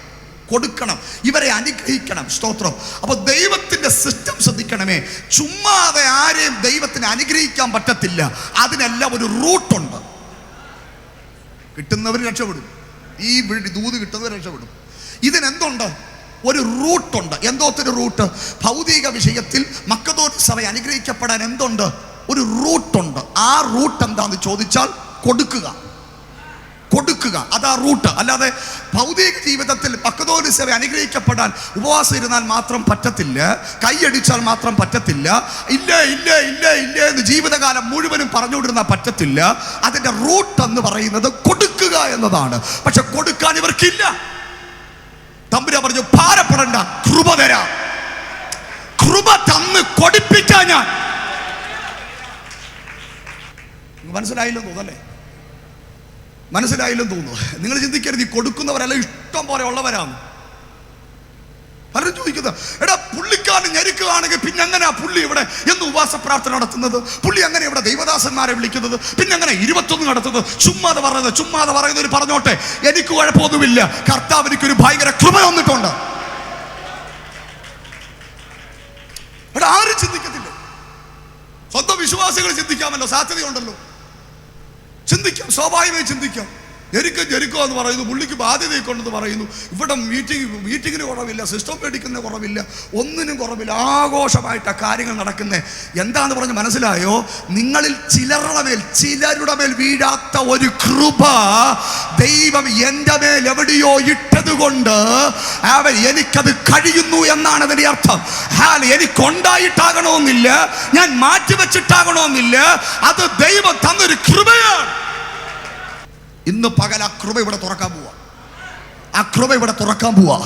[SPEAKER 1] കൊടുക്കണം. ഇവരെ അനുഗ്രഹിക്കണം. സ്തോത്രം. അപ്പൊ ദൈവത്തിന്റെ സിസ്റ്റം ശ്രദ്ധിക്കണമേ. ചുമ്മാതെ ആരെയും ദൈവത്തിന് അനുഗ്രഹിക്കാൻ പറ്റത്തില്ല. അതിനെല്ലാം ഒരു റൂട്ടുണ്ട്. കിട്ടുന്നവർ രക്ഷപ്പെടും. ഈ ദൂത് കിട്ടുന്നവർ രക്ഷപ്പെടും. ഇതിനെന്തുണ്ട്? ഒരു റൂട്ടുണ്ട്. എന്തോത്തൊരു റൂട്ട്? ഭൗതിക വിഷയത്തിൽ മക്കതോനിയ സഭ അനുഗ്രഹിക്കപ്പെടാൻ എന്തുണ്ട്? ഒരു റൂട്ടുണ്ട്. ആ റൂട്ട് എന്താന്ന് ചോദിച്ചാൽ കൊടുക്കുക. അതാ റൂട്ട്. അല്ലാതെ ഭൗതിക ജീവിതത്തിൽ മക്കതോനിയ സഭ അനുഗ്രഹിക്കപ്പെടാൻ ഉപവാസം ഇരുന്നാൽ മാത്രം പറ്റത്തില്ല. കൈയടിച്ചാൽ മാത്രം പറ്റത്തില്ല. ഇല്ല എന്ന് ജീവിതകാലം മുഴുവനും പറഞ്ഞുകൊണ്ടിരുന്നാൽ പറ്റത്തില്ല. അതിന്റെ റൂട്ട് എന്ന് പറയുന്നത് കൊടുക്കുക എന്നതാണ്. പക്ഷെ കൊടുക്കാൻ ഇവർക്കില്ല. തമ്പുരാൻ പറഞ്ഞു, ഭാരപ്പെടണ്ട, കൃപ തരാം. കൃപ തന്ന് കൊടുപ്പിക്കാൻ ഞാൻ. മനസ്സിലായില്ലെന്ന് തോന്നല്ലേ? മനസ്സിലായില്ലെന്ന് തോന്നുന്നു. നിങ്ങൾ ചിന്തിക്കരുത് ഈ കൊടുക്കുന്നവരല്ല ഇഷ്ടം പോലെ ഉള്ളവരാണ്. പലരും ചോദിക്കുന്നത്, എടാ പുള്ളിക്കാരൻ ഞെരുക്കുകയാണെങ്കിൽ പിന്നെ എങ്ങനെയാ പുള്ളി ഇവിടെ എന്ന് ഉപവാസ പ്രാർത്ഥന നടത്തുന്നത്? പുള്ളി എങ്ങനെ ഇവിടെ ദൈവദാസന്മാരെ വിളിക്കുന്നത്? പിന്നെ എങ്ങനെ 21 നടത്തുന്നത്? ചുമ്മാതെ പറയുന്നവർ പറഞ്ഞോട്ടെ, എനിക്ക് കുഴപ്പമൊന്നുമില്ല. കർത്താവ് എനിക്കൊരു ഭയങ്കര കൃപ തന്നിട്ടുണ്ട്. എടാ ആരും ചിന്തിക്കത്തില്ല. സ്വന്തം വിശ്വാസികൾ ചിന്തിക്കാമല്ലോ, സാധ്യതയുണ്ടല്ലോ. ചിന്തിക്കാം, സ്വാഭാവികമായി ചിന്തിക്കാം. ജെരിക്കോ എന്ന് പറയുന്നു, പുള്ളിക്ക് ബാധ്യതയൊക്കെ ഉണ്ടെന്ന് പറയുന്നു. ഇവിടെ മീറ്റിങ്ങിന് കുറവില്ല, സിസ്റ്റം പേടിക്കുന്ന കുറവില്ല, ഒന്നിനും കുറവില്ല. ആഘോഷമായിട്ട് ആ കാര്യങ്ങൾ നടക്കുന്നത്. എന്താന്ന് പറഞ്ഞ് മനസ്സിലായോ? നിങ്ങളിൽ ചിലരുടെ മേൽ വീഴാത്ത ഒരു കൃപ ദൈവം എൻ്റെ മേൽ എവിടെയോ ഇട്ടതുകൊണ്ട് എനിക്കത് കഴിയുന്നു എന്നാണ് അതിന്റെ അർത്ഥം. എനിക്കുണ്ടായിട്ടാകണമെന്നില്ല, ഞാൻ മാറ്റിവെച്ചിട്ടാകണമെന്നില്ല. അത് ദൈവം തന്നൊരു കൃപയാണ്. ഇന്ന് പകൽ ആ കൃപ ഇവിടെ തുറക്കാൻ പോവാ.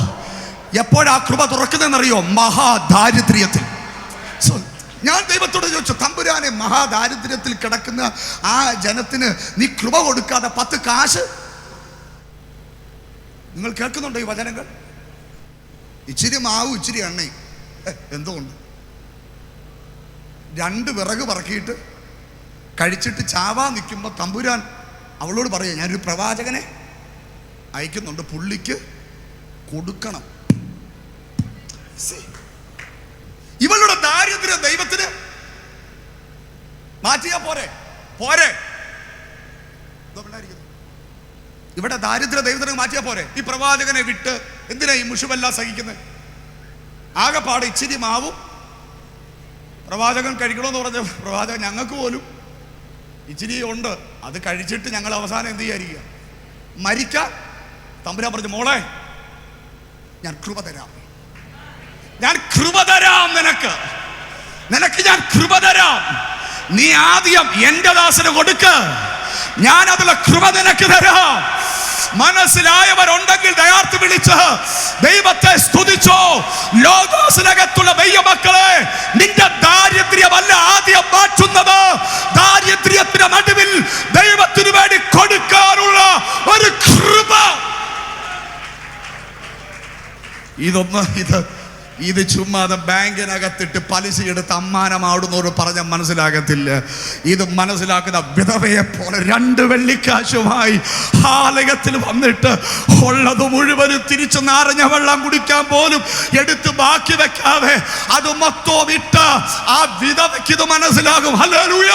[SPEAKER 1] എപ്പോഴാ കൃപ തുറക്കുന്നതെന്നറിയോ? മഹാദാരിദ്ര്യത്തിൽ. ഞാൻ ദൈവത്തോട് ചോദിച്ചു, തമ്പുരാനെ, മഹാദാരിദ്ര്യത്തിൽ കിടക്കുന്ന ആ ജനത്തിന് നീ കൃപ കൊടുക്കാതെ 10 കാശ്? നിങ്ങൾ കേൾക്കുന്നുണ്ടോ ഈ വചനങ്ങൾ? ഇച്ചിരി മാവും ഇച്ചിരി എണ്ണയും എന്തുകൊണ്ട്? 2 വിറക് പറക്കിയിട്ട് കഴിച്ചിട്ട് ചാവാൻ നിൽക്കുമ്പോൾ തമ്പുരാൻ അവളോട് പറയുക, ഞാനൊരു പ്രവാചകനെ അയക്കുന്നുണ്ട്, പുള്ളിക്ക് കൊടുക്കണം. ഇവളുടെ ദാരിദ്ര്യം ദൈവത്തിന് മാറ്റിയാ പോരെ? ഇവിടെ ദാരിദ്ര്യം ദൈവത്തിന് മാറ്റിയാ പോരെ? ഈ പ്രവാചകനെ വിട്ട് എന്തിനാ ഈ മുഷുവെല്ലാം സഹിക്കുന്നത്? ആകെപ്പാട് ഇച്ചിരി മാവും പ്രവാചകൻ കഴിക്കണമെന്ന് പറഞ്ഞ പ്രവാചകൻ ഞങ്ങൾക്ക് പോലും ഇച്ചിരി ഉണ്ട്. അത് കഴിച്ചിട്ട് ഞങ്ങൾ അവസാനം എന്ത് ചെയ്യാതിരിക്കുക? മരിക്കാൻ. തമ്പുരാൻ പറഞ്ഞു, മോളെ ഞാൻ കൃപ തരാം നിനക്ക് ഞാൻ കൃപ തരാം. നീ ആദ്യം എൻ്റെ ദാസന് കൊടുക്ക്, ഞാൻ അതിലെ കൃപ നിനക്ക് തരാം. മനസ്സിലായവരുണ്ടെങ്കിൽ ദയാർത്ത് വിളിച്ച് ദൈവത്തെ സ്തുതിച്ചോ. ലോകോസിനകത്തുള്ള ദൈവമക്കളെ, നിന്റെ ദാരിദ്ര്യമല്ല ആദ്യം മാറ്റുന്നത്. ദാരിദ്ര്യത്തിന്റെ നടുവിൽ ദൈവത്തിന് വേണ്ടി കൊടുക്കാനുള്ള ഒരു കൃപ. ഇത് ചുമ്മാതെ ബാങ്കിനകത്തിട്ട് പലിശ എടുത്ത് അമ്മാനമാടുന്നവർ പറഞ്ഞ മനസ്സിലാകത്തില്ല. ഇത് മനസ്സിലാക്കുന്ന വിധവയെ പോലെ 2 വെള്ളിക്കാശുമായി ആലയത്തിൽ വന്നിട്ട് ഉള്ളത് മുഴുവനും തിരിച്ച് നാരങ്ങ വെള്ളം കുടിക്കാൻ പോലും എടുത്ത് ബാക്കി വെക്കാതെ അത് മൊത്തം ഇട്ട് ആ വിധവയ്ക്ക് ഇത് മനസ്സിലാകും. ഹല്ലേലൂയ.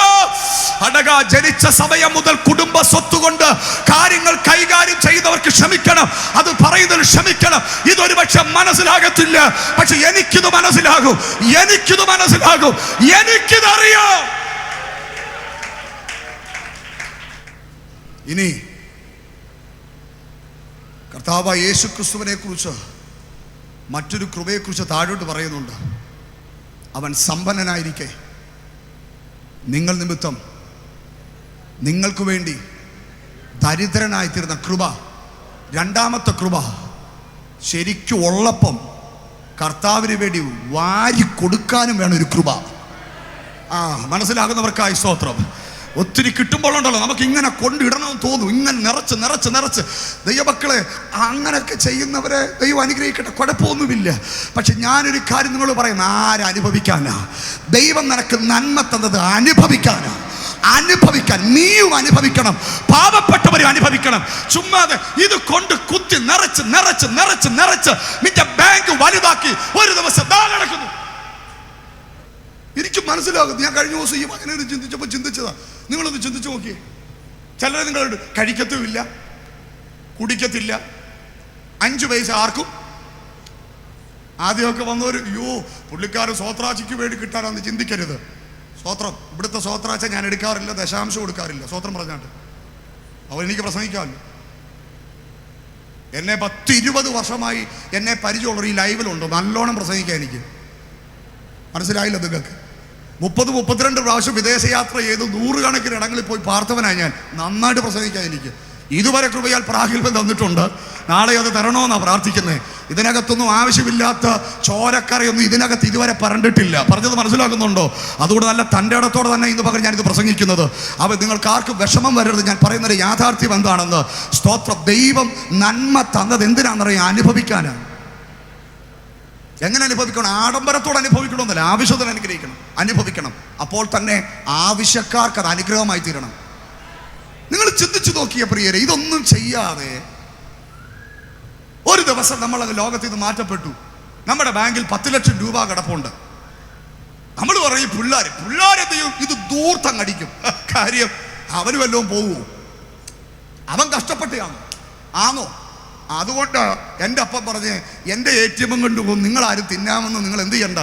[SPEAKER 1] അടക ജനിച്ച സമയം മുതൽ കുടുംബ സ്വത്ത് കൊണ്ട് കാര്യങ്ങൾ കൈകാര്യം ചെയ്തവർക്ക് ക്ഷമിക്കണം. അത് പറയുന്നതിൽ ക്ഷമിക്കണം. ഇതൊരു പക്ഷെ മനസ്സിലാകത്തില്ല. പക്ഷെ എനിക്കിത് മനസ്സിലാകും, എനിക്കിതറിയാം. ഇനി കർത്താവായ യേശു ക്രിസ്തുവിനെ കുറിച്ച് മറ്റൊരു കൃപയെക്കുറിച്ച് താഴോട്ട് പറയുന്നുണ്ട്. അവൻ സമ്പന്നനായിരിക്കെ നിങ്ങൾ നിമിത്തം നിങ്ങൾക്ക് വേണ്ടി ദരിദ്രനായിത്തീർന്ന കൃപ. രണ്ടാമത്തെ കൃപ ശരിക്കും ഉള്ളപ്പം കർത്താവിന് വേണ്ടി വാരി കൊടുക്കാനും വേണം ഒരു കൃപ. മനസ്സിലാകുന്നവർക്കായി സ്തോത്രം. ഒത്തിരി കിട്ടുമ്പോഴുണ്ടല്ലോ നമുക്ക് ഇങ്ങനെ കൊണ്ടിടണമെന്ന് തോന്നും. ഇങ്ങനെ നിറച്ച് നിറച്ച് നിറച്ച് ദൈവമക്കളെ, അങ്ങനെയൊക്കെ ചെയ്യുന്നവരെ ദൈവം അനുഗ്രഹിക്കട്ടെ, കുഴപ്പമൊന്നുമില്ല. പക്ഷെ ഞാനൊരു കാര്യം നിങ്ങളോട് പറയുന്ന, ആരനുഭവിക്കാനാ? ദൈവം നിനക്ക് നന്മ തന്നത് അനുഭവിക്കാനാ. അനുഭവിക്കാൻ നീയും അനുഭവിക്കണം, പാവപ്പെട്ടവരും അനുഭവിക്കണം. ചുമ്മാതെ ഇത് കൊണ്ട് കുത്തി നിറച്ച് നിറച്ച് നിറച്ച് നിറച്ച് നിന്റെ ബാങ്ക് വലുതാക്കി ഒരു ദിവസം നടക്കുന്നു. എനിക്ക് മനസ്സിലാകും. ഞാൻ കഴിഞ്ഞ ദിവസം ഈ വചനം ചിന്തിച്ചപ്പോൾ ചിന്തിച്ചതാ. നിങ്ങളൊന്ന് ചിന്തിച്ചു നോക്കിയേ. ചിലരെ നിങ്ങൾ കഴിക്കത്തുമില്ല, കുടിക്കത്തില്ല, 5 പൈസ ആർക്കും. ആദ്യമൊക്കെ വന്നവർ, അയ്യോ പുള്ളിക്കാരൻ സ്വോത്രാച്ചിക്ക് വേണ്ടി കിട്ടാനാന്ന് ചിന്തിക്കരുത്. സ്വോത്രം ഇവിടുത്തെ സ്വോത്രാച്ച ഞാൻ എടുക്കാറില്ല, ദശാംശം കൊടുക്കാറില്ല. സ്വോത്രം പറഞ്ഞാട്ട് അവൻ എനിക്ക് പ്രസംഗിക്കാമല്ലോ. എന്നെ 10-20 വർഷമായി എന്നെ പരിചയമുള്ളവർ ഈ ലൈവിലുണ്ടോ നല്ലോണം പ്രസംഗിക്കാൻ എനിക്ക്. മനസ്സിലായില്ല നിങ്ങൾക്ക്? 30-32 പ്രാവശ്യം വിദേശയാത്ര ചെയ്ത് 100 കണക്കിന് ഇടങ്ങളിൽ പോയി പാർത്തവനായി ഞാൻ. നന്നായിട്ട് പ്രസംഗിക്കാൻ എനിക്ക് ഇതുവരെ കൃപയാൽ പ്രാഗൽഭ്യം തന്നിട്ടുണ്ട്. നാളെ അത് തരണമെന്നാണ് പ്രാർത്ഥിക്കുന്നത്. ഇതിനകത്തൊന്നും ആവശ്യമില്ലാത്ത ചോരക്കറയൊന്നും ഇതിനകത്ത് ഇതുവരെ പറഞ്ഞിട്ടില്ല. പറഞ്ഞത് മനസ്സിലാക്കുന്നുണ്ടോ? അതുകൊണ്ട് നല്ല തൻ്റെ ഇടത്തോടെ തന്നെ ഇന്ന് പകരം ഞാനിത് പ്രസംഗിക്കുന്നത്. അവ നിങ്ങൾക്ക് ആർക്കും വിഷമം വരരുത്. ഞാൻ പറയുന്നൊരു യാഥാർത്ഥ്യം എന്താണെന്ന്. സ്തോത്രം. ദൈവം നന്മ തന്നത് എന്തിനാണെന്നറിയാം? അനുഭവിക്കാനാണ്. എങ്ങനെ അനുഭവിക്കണം? ആഡംബരത്തോടെ അനുഭവിക്കണമെന്നല്ല, ആവശ്യത്തിന് അനുഭവിക്കണം. അപ്പോൾ തന്നെ ആവശ്യക്കാർക്ക് അത് അനുഗ്രഹമായി തീരണം. നിങ്ങൾ ചിന്തിച്ചു നോക്കിയ പ്രിയരെ, ഇതൊന്നും ചെയ്യാതെ ഒരു ദിവസം നമ്മൾ ലോകത്തിൽ നിന്ന് മാറ്റപ്പെട്ടു. നമ്മുടെ ബാങ്കിൽ 10 ലക്ഷം രൂപ കിടപ്പുണ്ട്. നമ്മൾ പറയും പിള്ളേരെന്ത് ചെയ്യും? ഇത് ദൂർത്തങ്ങടിക്കും. കാര്യം അവന് വല്ലതും പോവുമോ? അവൻ കഷ്ടപ്പെട്ടാണോ? ആണോ? അതുകൊണ്ട് എൻ്റെ അപ്പം പറഞ്ഞ് എൻ്റെ ATM കൊണ്ടുപോകും, നിങ്ങളാരും തിന്നാമെന്ന് നിങ്ങൾ എന്ത് ചെയ്യണ്ട,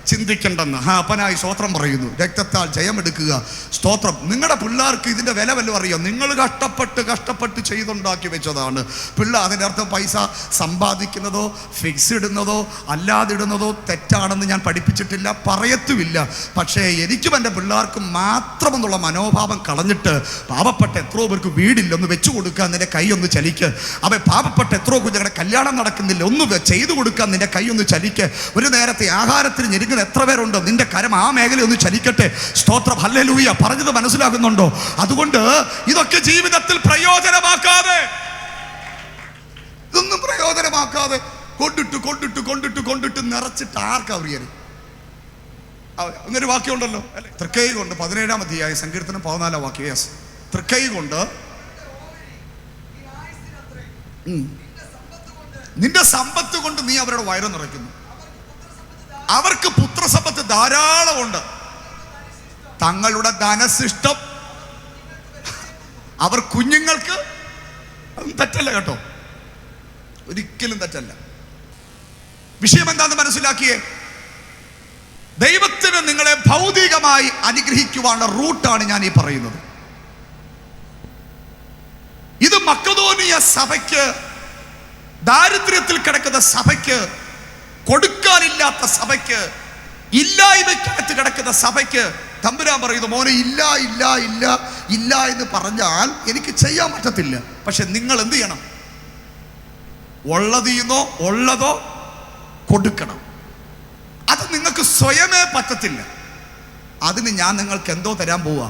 [SPEAKER 1] ചിന്തിക്കണ്ടെന്ന്. അപ്പനായി സ്തോത്രം പറയുന്നു. രക്തത്താൽ ജയമെടുക്കുക. സ്തോത്രം. നിങ്ങളുടെ പിള്ളേർക്ക് ഇതിൻ്റെ വില വല്ലതും അറിയാം? നിങ്ങൾ കഷ്ടപ്പെട്ട് ചെയ്തുണ്ടാക്കി വെച്ചതാണ് പിള്ള. അതിൻ്റെ അർത്ഥം പൈസ സമ്പാദിക്കുന്നതോ ഫിക്സ് ഇടുന്നതോ അല്ലാതിടുന്നതോ തെറ്റാണെന്ന് ഞാൻ പഠിപ്പിച്ചിട്ടില്ല, പറയത്തുമില്ല. പക്ഷേ എനിക്കും എൻ്റെ പിള്ളേർക്കും മാത്രമെന്നുള്ള മനോഭാവം കളഞ്ഞിട്ട്, പാവപ്പെട്ട എത്രയോ പേർക്ക് വീടില്ല, ഒന്ന് വെച്ചു കൊടുക്കാൻ നിന്റെ കൈ ഒന്ന് ചലിക്ക്. അവ പാവപ്പെട്ട എത്രയോ കുഞ്ഞുങ്ങളുടെ കല്യാണം നടക്കുന്നില്ല, ഒന്ന് ചെയ്തു കൊടുക്കാൻ നിന്റെ കൈ ഒന്ന് ചലിക്ക്. ഒരു നേരത്തെ ആഹാരത്തിന് ഞെരുങ്ങുന്ന എത്ര പേരുണ്ടോ? നിന്റെ കരം ആ മേഖല ഒന്ന് ചലിക്കട്ടെ. സ്തോത്രം. ഹല്ലേലൂയ. പറഞ്ഞത് മനസ്സിലാകുന്നുണ്ടോ? അതുകൊണ്ട് ഇതൊക്കെ ജീവിതത്തിൽ പ്രയോജനമാക്കാതെ, ഇതൊന്നും പ്രയോജനമാക്കാതെ കൊണ്ടിട്ട് നിറച്ചിട്ട് ആർക്കാ അറിയാൻ? അങ്ങനെ വാക്യമുണ്ടല്ലോ, തൃക്കൈ കൊണ്ട് 17-ാം അധ്യായം സങ്കീർത്തനം 14-ാം വാക്യം. യെസ്, തൃക്കൈ കൊണ്ട് നിന്റെ സമ്പത്ത് കൊണ്ട് നീ അവരുടെ വയറ് നിറയ്ക്കുന്നു. അവർക്ക് പുത്രസമ്പത്ത് ധാരാളമുണ്ട്. തങ്ങളുടെ ധനശിഷ്ടം അവർ കുഞ്ഞുങ്ങൾക്ക്. അതും തെറ്റല്ല കേട്ടോ, ഒരിക്കലും തെറ്റല്ല. വിഷയം എന്താണെന്ന് മനസ്സിലാക്കിയേ. ദൈവത്തിന് നിങ്ങളെ ഭൗതികമായി അനുഗ്രഹിക്കുവാനുള്ള റൂട്ടാണ് ഞാൻ ഈ പറയുന്നത്. ഇത് മക്കദോനിയ സഭയ്ക്ക്, ദാരിദ്ര്യത്തിൽ കിടക്കുന്ന സഭയ്ക്ക്, കൊടുക്കാനില്ലാത്ത സഭയ്ക്ക്, ഇല്ലായ്മയ്ക്കകത്ത് കിടക്കുന്ന സഭയ്ക്ക് തമ്പുരാൻ പറയുന്നു, മോനെ ഇല്ല ഇല്ല ഇല്ല ഇല്ല എന്ന് പറഞ്ഞാൽ എനിക്ക് ചെയ്യാൻ പറ്റത്തില്ല. പക്ഷെ നിങ്ങൾ എന്ത് ചെയ്യണം? ഉള്ളതോ കൊടുക്കണം. അത് നിങ്ങൾക്ക് സ്വയമേ പറ്റത്തില്ല. അതിന് ഞാൻ നിങ്ങൾക്ക് എന്തോ തരാൻ പോവാ?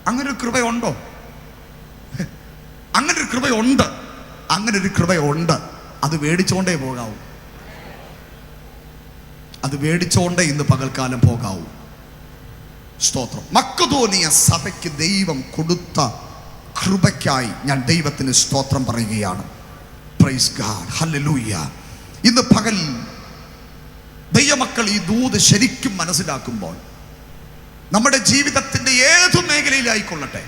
[SPEAKER 1] അങ്ങനൊരു കൃപയുണ്ടോ? അങ്ങനൊരു കൃപയുണ്ട്. അത് മേടിച്ചോണ്ടേ പോകാവൂ. അത് മേടിച്ചോണ്ടേ ഇന്ന് പകൽക്കാലം പോകാവൂ. സ്തോത്രം. മക്കദോനിയ സഭയ്ക്ക് ദൈവം കൊടുത്ത കൃപയ്ക്കായി ഞാൻ ദൈവത്തിന് സ്തോത്രം പറയുകയാണ്. Praise God. ഹല്ലേലൂയ. ഇന്ന് പകൽ ദൈവമക്കൾ ഈ ദൂത് ശരിക്കും മനസ്സിലാക്കുമ്പോൾ, നമ്മുടെ ജീവിതത്തിൻ്റെ ഏതു മേഖലയിലായിക്കൊള്ളട്ടെ,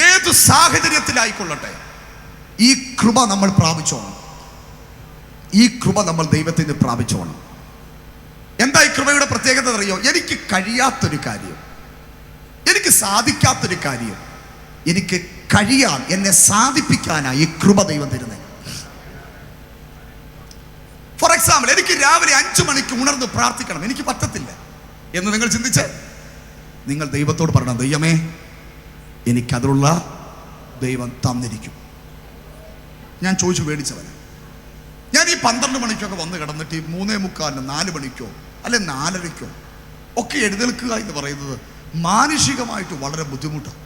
[SPEAKER 1] ഏതു സാഹചര്യത്തിലായിക്കൊള്ളട്ടെ, ഈ കൃപ നമ്മൾ പ്രാപിച്ചോണം. ഈ കൃപ നമ്മൾ ദൈവത്തിൽ നിന്ന് പ്രാപിച്ചോണം. എന്താ ഈ കൃപയുടെ പ്രത്യേകത അറിയോ? എനിക്ക് കഴിയാത്തൊരു കാര്യം, എനിക്ക് സാധിക്കാത്തൊരു കാര്യം എനിക്ക് കഴിയാൻ, എന്നെ സാധിപ്പിക്കാനാണ് ഈ കൃപ ദൈവം തരുന്നത്. ഫോർ എക്സാമ്പിൾ, എനിക്ക് രാവിലെ 5 മണിക്ക് ഉണർന്ന് പ്രാർത്ഥിക്കണം, എനിക്ക് പറ്റത്തില്ല എന്ന് നിങ്ങൾ ചിന്തിച്ച് നിങ്ങൾ ദൈവത്തോട് പറയണം, ദൈവമേ എനിക്കതിനുള്ള ദൈവം തന്നിരിക്കും. ഞാൻ ചോദിച്ചു മേടിച്ചവന്. ഞാൻ ഈ 12 മണിക്കൊക്കെ വന്ന് കിടന്നിട്ട് ഈ 3:45 4 മണിക്കോ അല്ലെ 4:30 ഒക്കെ എഴുന്നേൽക്കുക എന്ന് പറയുന്നത് മാനുഷികമായിട്ട് വളരെ ബുദ്ധിമുട്ടാണ്.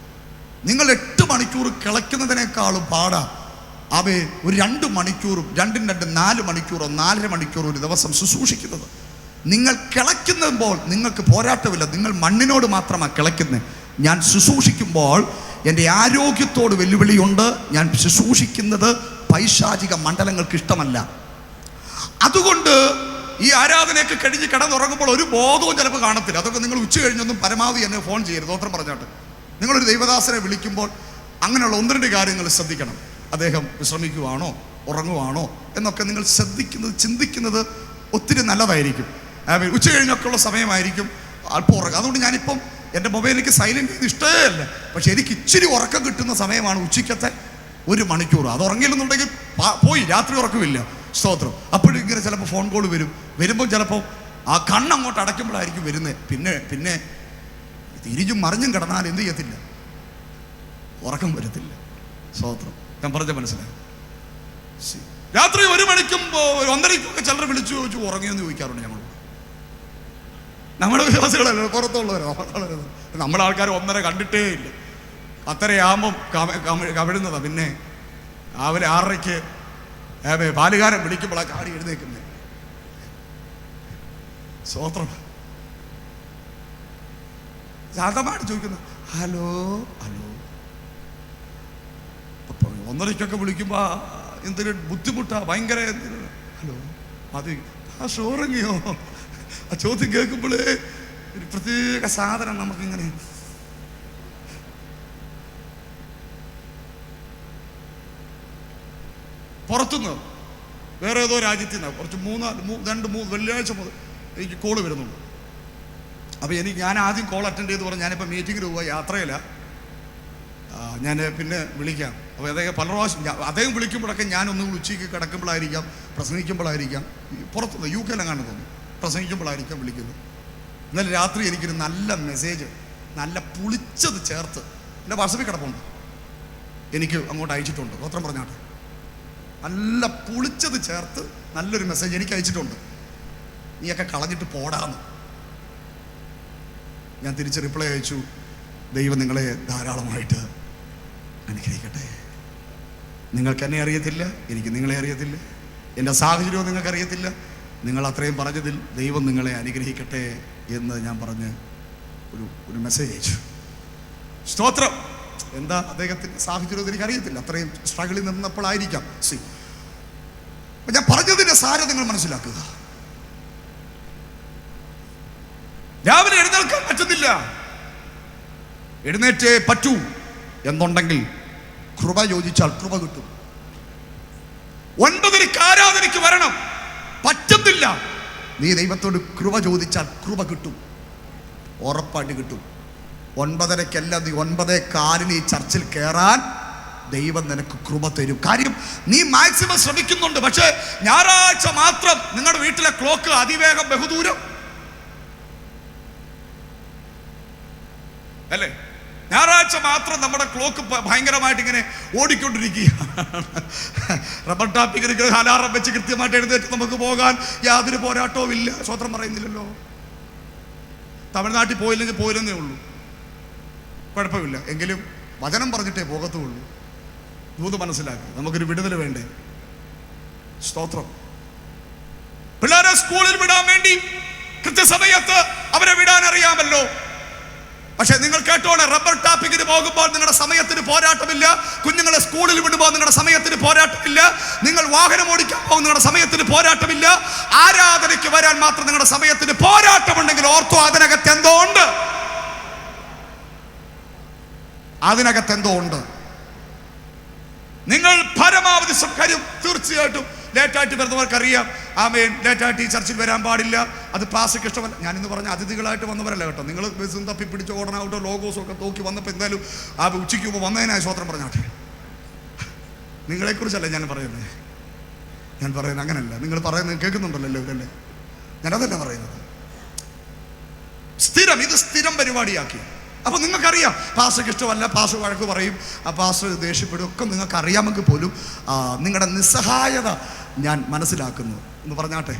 [SPEAKER 1] നിങ്ങൾ 8 മണിക്കൂർ കിളയ്ക്കുന്നതിനേക്കാളും പാടാ ഒരു 2 മണിക്കൂറും 4 മണിക്കൂറോ 4.5 മണിക്കൂറോ ഒരു ദിവസം ശുശ്രൂഷിക്കുന്നത്. നിങ്ങൾ കിളയ്ക്കുമ്പോൾ നിങ്ങൾക്ക് പോരാട്ടമില്ല, നിങ്ങൾ മണ്ണിനോട് മാത്രമാണ് കിളയ്ക്കുന്നത്. ഞാൻ ശുശ്രൂഷിക്കുമ്പോൾ എൻ്റെ ആരോഗ്യത്തോട് വെല്ലുവിളിയുണ്ട്. ഞാൻ ശുശ്രൂഷിക്കുന്നത് പൈശാചിക മണ്ഡലങ്ങൾക്ക് ഇഷ്ടമല്ല. അതുകൊണ്ട് ഈ ആരാധനയൊക്കെ കഴിഞ്ഞ് കിടന്നുറങ്ങുമ്പോൾ ഒരു ബോധവും ചിലപ്പോൾ കാണത്തില്ല. അതൊക്കെ നിങ്ങൾ ഉച്ച കഴിഞ്ഞൊന്നും പരമാവധി എന്നെ ഫോൺ ചെയ്യരുത്, ഓത്രം പറഞ്ഞാട്ട്. നിങ്ങളൊരു ദൈവദാസനെ വിളിക്കുമ്പോൾ അങ്ങനെയുള്ള 1-2 കാര്യങ്ങൾ ശ്രദ്ധിക്കണം. അദ്ദേഹം വിശ്രമിക്കുവാണോ ഉറങ്ങുവാണോ എന്നൊക്കെ നിങ്ങൾ ചിന്തിക്കുന്നത് ഒത്തിരി നല്ലതായിരിക്കും. ഉച്ച കഴിഞ്ഞൊക്കെയുള്ള സമയമായിരിക്കും അല്പം ഉറങ്ങുക. അതുകൊണ്ട് ഞാനിപ്പം എൻ്റെ മൊബൈലിലേക്ക് സൈലൻറ്റ് ചെയ്ത് ഇഷ്ടമേ അല്ല. പക്ഷെ എനിക്ക് ഇച്ചിരി ഉറക്കം കിട്ടുന്ന സമയമാണ് ഉച്ചയ്ക്കത്തെ 1 മണിക്കൂർ. അത് ഉറങ്ങിയില്ലെന്നുണ്ടെങ്കിൽ പോയി, രാത്രി ഉറക്കമില്ല. സ്തോത്രം. അപ്പോഴും ഇങ്ങനെ ചിലപ്പോൾ ഫോൺ കോൾ വരുമ്പോൾ ചിലപ്പോൾ ആ കണ്ണങ്ങോട്ട് അടയ്ക്കുമ്പോഴായിരിക്കും വരുന്നത്. പിന്നെ തിരിഞ്ഞും മറിഞ്ഞും കിടന്നാൽ എന്ത് ചെയ്യത്തില്ല, ഉറക്കം വരത്തില്ല. സ്തോത്രം. ഞാൻ പറഞ്ഞ മനസ്സിലായി. രാത്രി 1 മണിക്കും 1:30 ചിലർ വിളിച്ചു ചോദിച്ചു ഉറങ്ങിയെന്ന് ചോദിക്കാറുണ്ട്. നമ്മുടെ വിശ്വാസികളല്ലോ, പുറത്തുള്ളവരോ. നമ്മുടെ ആൾക്കാർ 1:30 കണ്ടിട്ടേ ഇല്ല. 10:30 കവിഴുന്നതാ. പിന്നെ രാവിലെ 6:30 പാലുകാരൻ വിളിക്കുമ്പോഴാണ് ചാടി എഴുന്നേക്കുന്നത്. സ്വോത്രം. ശാന്തമായിട്ട് ചോദിക്കുന്നു, ഹലോ ഹലോ. 1:30 വിളിക്കുമ്പോ എന്തൊരു ബുദ്ധിമുട്ടാ, ഭയങ്കര. ഹലോ, അത് ആ ഷോറങ്ങിയോ? ആ ചോദ്യം കേൾക്കുമ്പോഴേ ഒരു പ്രത്യേക സാധനം നമുക്കിങ്ങനെ പുറത്തുനിന്ന് വേറെ ഏതോ രാജ്യത്തിൽ നിന്ന് കുറച്ച് 2-3 വെള്ളിയാഴ്ച മുതൽ എനിക്ക് കോള് വരുന്നുണ്ട്. അപ്പോൾ ഞാൻ ആദ്യം കോൾ അറ്റൻഡ് ചെയ്ത് പറഞ്ഞു ഞാനിപ്പോൾ മീറ്റിങ്ങിന് പോവുക, യാത്രയില്ല, ഞാൻ പിന്നെ വിളിക്കാം. അപ്പോൾ പല പ്രാവശ്യം അദ്ദേഹം വിളിക്കുമ്പോഴൊക്കെ ഞാനൊന്നും ഉച്ചയ്ക്ക് കിടക്കുമ്പോഴായിരിക്കാം, പ്രസംഗിക്കുമ്പോഴായിരിക്കാം, പുറത്തുനിന്ന് UK കാണുന്നു തോന്നുന്നു, പ്രസംഗിക്കുമ്പോഴായിരിക്കാം വിളിക്കുന്നത്. ഇന്നലെ രാത്രി എനിക്കൊരു നല്ല മെസ്സേജ്, നല്ല പുളിച്ചത് ചേർത്ത് എൻ്റെ വാട്സപ്പിൽ കിടപ്പുണ്ട്, എനിക്ക് അങ്ങോട്ട് അയച്ചിട്ടുണ്ട്. പത്രം പറഞ്ഞാട്ടെ, നല്ല പുളിച്ചത് ചേർത്ത് നല്ലൊരു മെസ്സേജ് എനിക്ക് അയച്ചിട്ടുണ്ട്. നീയൊക്കെ കളഞ്ഞിട്ട് പോടാന്ന്. ഞാൻ തിരിച്ച് റിപ്ലൈ അയച്ചു, ദൈവം നിങ്ങളെ ധാരാളമായിട്ട് അനുഗ്രഹിക്കട്ടെ. നിങ്ങൾക്ക് എന്നെ അറിയത്തില്ല, എനിക്ക് നിങ്ങളെ അറിയത്തില്ല, എൻ്റെ സാഹചര്യവും നിങ്ങൾക്കറിയത്തില്ല. നിങ്ങൾ അത്രയും പറഞ്ഞതിൽ ദൈവം നിങ്ങളെ അനുഗ്രഹിക്കട്ടെ എന്ന് ഞാൻ പറഞ്ഞ് ഒരു മെസ്സേജ് അയച്ചു. സ്തോത്രം. എന്താ അദ്ദേഹത്തിൻ്റെ സാഹചര്യം എനിക്കറിയത്തില്ല, അത്രയും സ്ട്രഗിളിൽ നിന്നപ്പോഴായിരിക്കാം. ഞാൻ പറഞ്ഞതിൻ്റെ സാരം നിങ്ങൾ മനസ്സിലാക്കുക. രാവിലെ എഴുന്നേൽക്കാൻ പറ്റുന്നില്ല, എഴുന്നേറ്റേ പറ്റൂ എന്നുണ്ടെങ്കിൽ കൃപ ചോദിച്ചാൽ കൃപ കിട്ടും. 9:00 ആരാധനയ്ക്ക് വരണം, പറ്റുന്നില്ല, നീ ദൈവത്തോട് കൃപ ചോദിച്ചാൽ കൃപ കിട്ടും, ഉറപ്പായിട്ട് കിട്ടും. 9:30 നീ 9:15 ഈ ചർച്ചിൽ കയറാൻ ദൈവം നിനക്ക് കൃപ തരും. കാര്യം നീ മാക്സിമം ശ്രമിക്കുന്നുണ്ട്. പക്ഷേ ഞായറാഴ്ച മാത്രം നിങ്ങളുടെ വീട്ടിലെ ക്ലോക്ക് അതിവേഗം ബഹുദൂരം അല്ലേ? ഞായറാഴ്ച മാത്രം നമ്മുടെ ക്ലോക്ക് ഭയങ്കരമായിട്ട് ഇങ്ങനെ ഓടിക്കൊണ്ടിരിക്കുക. റബ്ബർ ടാപ്പിങ്ങിന് അലാറം വെച്ച് കൃത്യമായിട്ട് എഴുന്നേറ്റ് നമുക്ക് പോകാൻ യാതൊരു പോരാട്ടവും ഇല്ല. സ്വത്രം പറയുന്നില്ലല്ലോ. തമിഴ്നാട്ടിൽ പോയില്ലെങ്കിൽ പോയില്ലെന്നേ ഉള്ളൂ, കുഴപ്പമില്ല. എങ്കിലും വചനം പറഞ്ഞിട്ടേ പോകത്തുള്ളൂ. ദൂത് മനസ്സിലാക്കുക, നമുക്കൊരു വിടുതൽ വേണ്ടേ? സ്തോത്രം. പിള്ളേരെ സ്കൂളിൽ വിടാൻ വേണ്ടി കൃത്യസമയത്ത് അവരെ വിടാൻ അറിയാമല്ലോ. പക്ഷെ നിങ്ങൾ കേട്ടോളെ, റബ്ബർ ടാപ്പിങ്ങിന് പോകുമ്പോൾ നിങ്ങളുടെ സമയത്തിന് പോരാട്ടമില്ല. കുഞ്ഞുങ്ങളെ സ്കൂളിൽ വിടുമ്പോൾ നിങ്ങളുടെ സമയത്തിന് പോരാട്ടമില്ല. നിങ്ങൾ വാഹനം ഓടിക്കാൻ പോകും, നിങ്ങളുടെ സമയത്തിന് പോരാട്ടമില്ല. ആരാധനയ്ക്ക് വരാൻ മാത്രം നിങ്ങളുടെ സമയത്തിന് പോരാട്ടമുണ്ടെങ്കിൽ ഓർത്തോ, അതിനകത്ത് എന്തോ ഉണ്ട്, അതിനകത്ത് എന്തോ ഉണ്ട്. നിങ്ങൾ പരമാവധി കാര്യം തീർച്ചയായിട്ടും ലേറ്റായിട്ട് വരുന്നവർക്കറിയാം. ആമേൻ. ലേറ്റായിട്ട് ഈ ചർച്ചിൽ വരാൻ പാടില്ല, അത് പാസ്റ്റർക്ക് ഇഷ്ടമല്ല. ഞാനിന്ന് പറഞ്ഞ അതിഥികളായിട്ട് വന്നവരല്ല കേട്ടോ. നിങ്ങൾ ബസ്സും തപ്പി പിടിച്ച് ഓടനാവട്ടോ ലോഗോസും ഒക്കെ നോക്കി വന്നപ്പോൾ എന്തായാലും ആ ഉച്ചയ്ക്ക് മുമ്പ് വന്നതിനായി സ്വത്രം പറഞ്ഞാട്ടെ. നിങ്ങളെക്കുറിച്ചല്ല ഞാൻ പറയുന്നത്. അങ്ങനല്ല. നിങ്ങൾ പറയുന്നത് കേൾക്കുന്നുണ്ടല്ലോ ഇവരല്ലേ? ഞാനതല്ല പറയുന്നത്. ഇത് സ്ഥിരം പരിപാടിയാക്കി. അപ്പൊ നിങ്ങൾക്കറിയാം പാസ്റ്റർക്ക് ഇഷ്ടമല്ല, പാസ്റ്റർ വഴക്ക് പറയും, ആ പാസ്റ്റർ ദേഷ്യപ്പെടും ഒക്കെ നിങ്ങൾക്ക് അറിയാമെങ്കിൽ പോലും നിങ്ങളുടെ നിസ്സഹായത ഞാൻ മനസ്സിലാക്കുന്നു എന്ന് പറഞ്ഞാട്ടെ.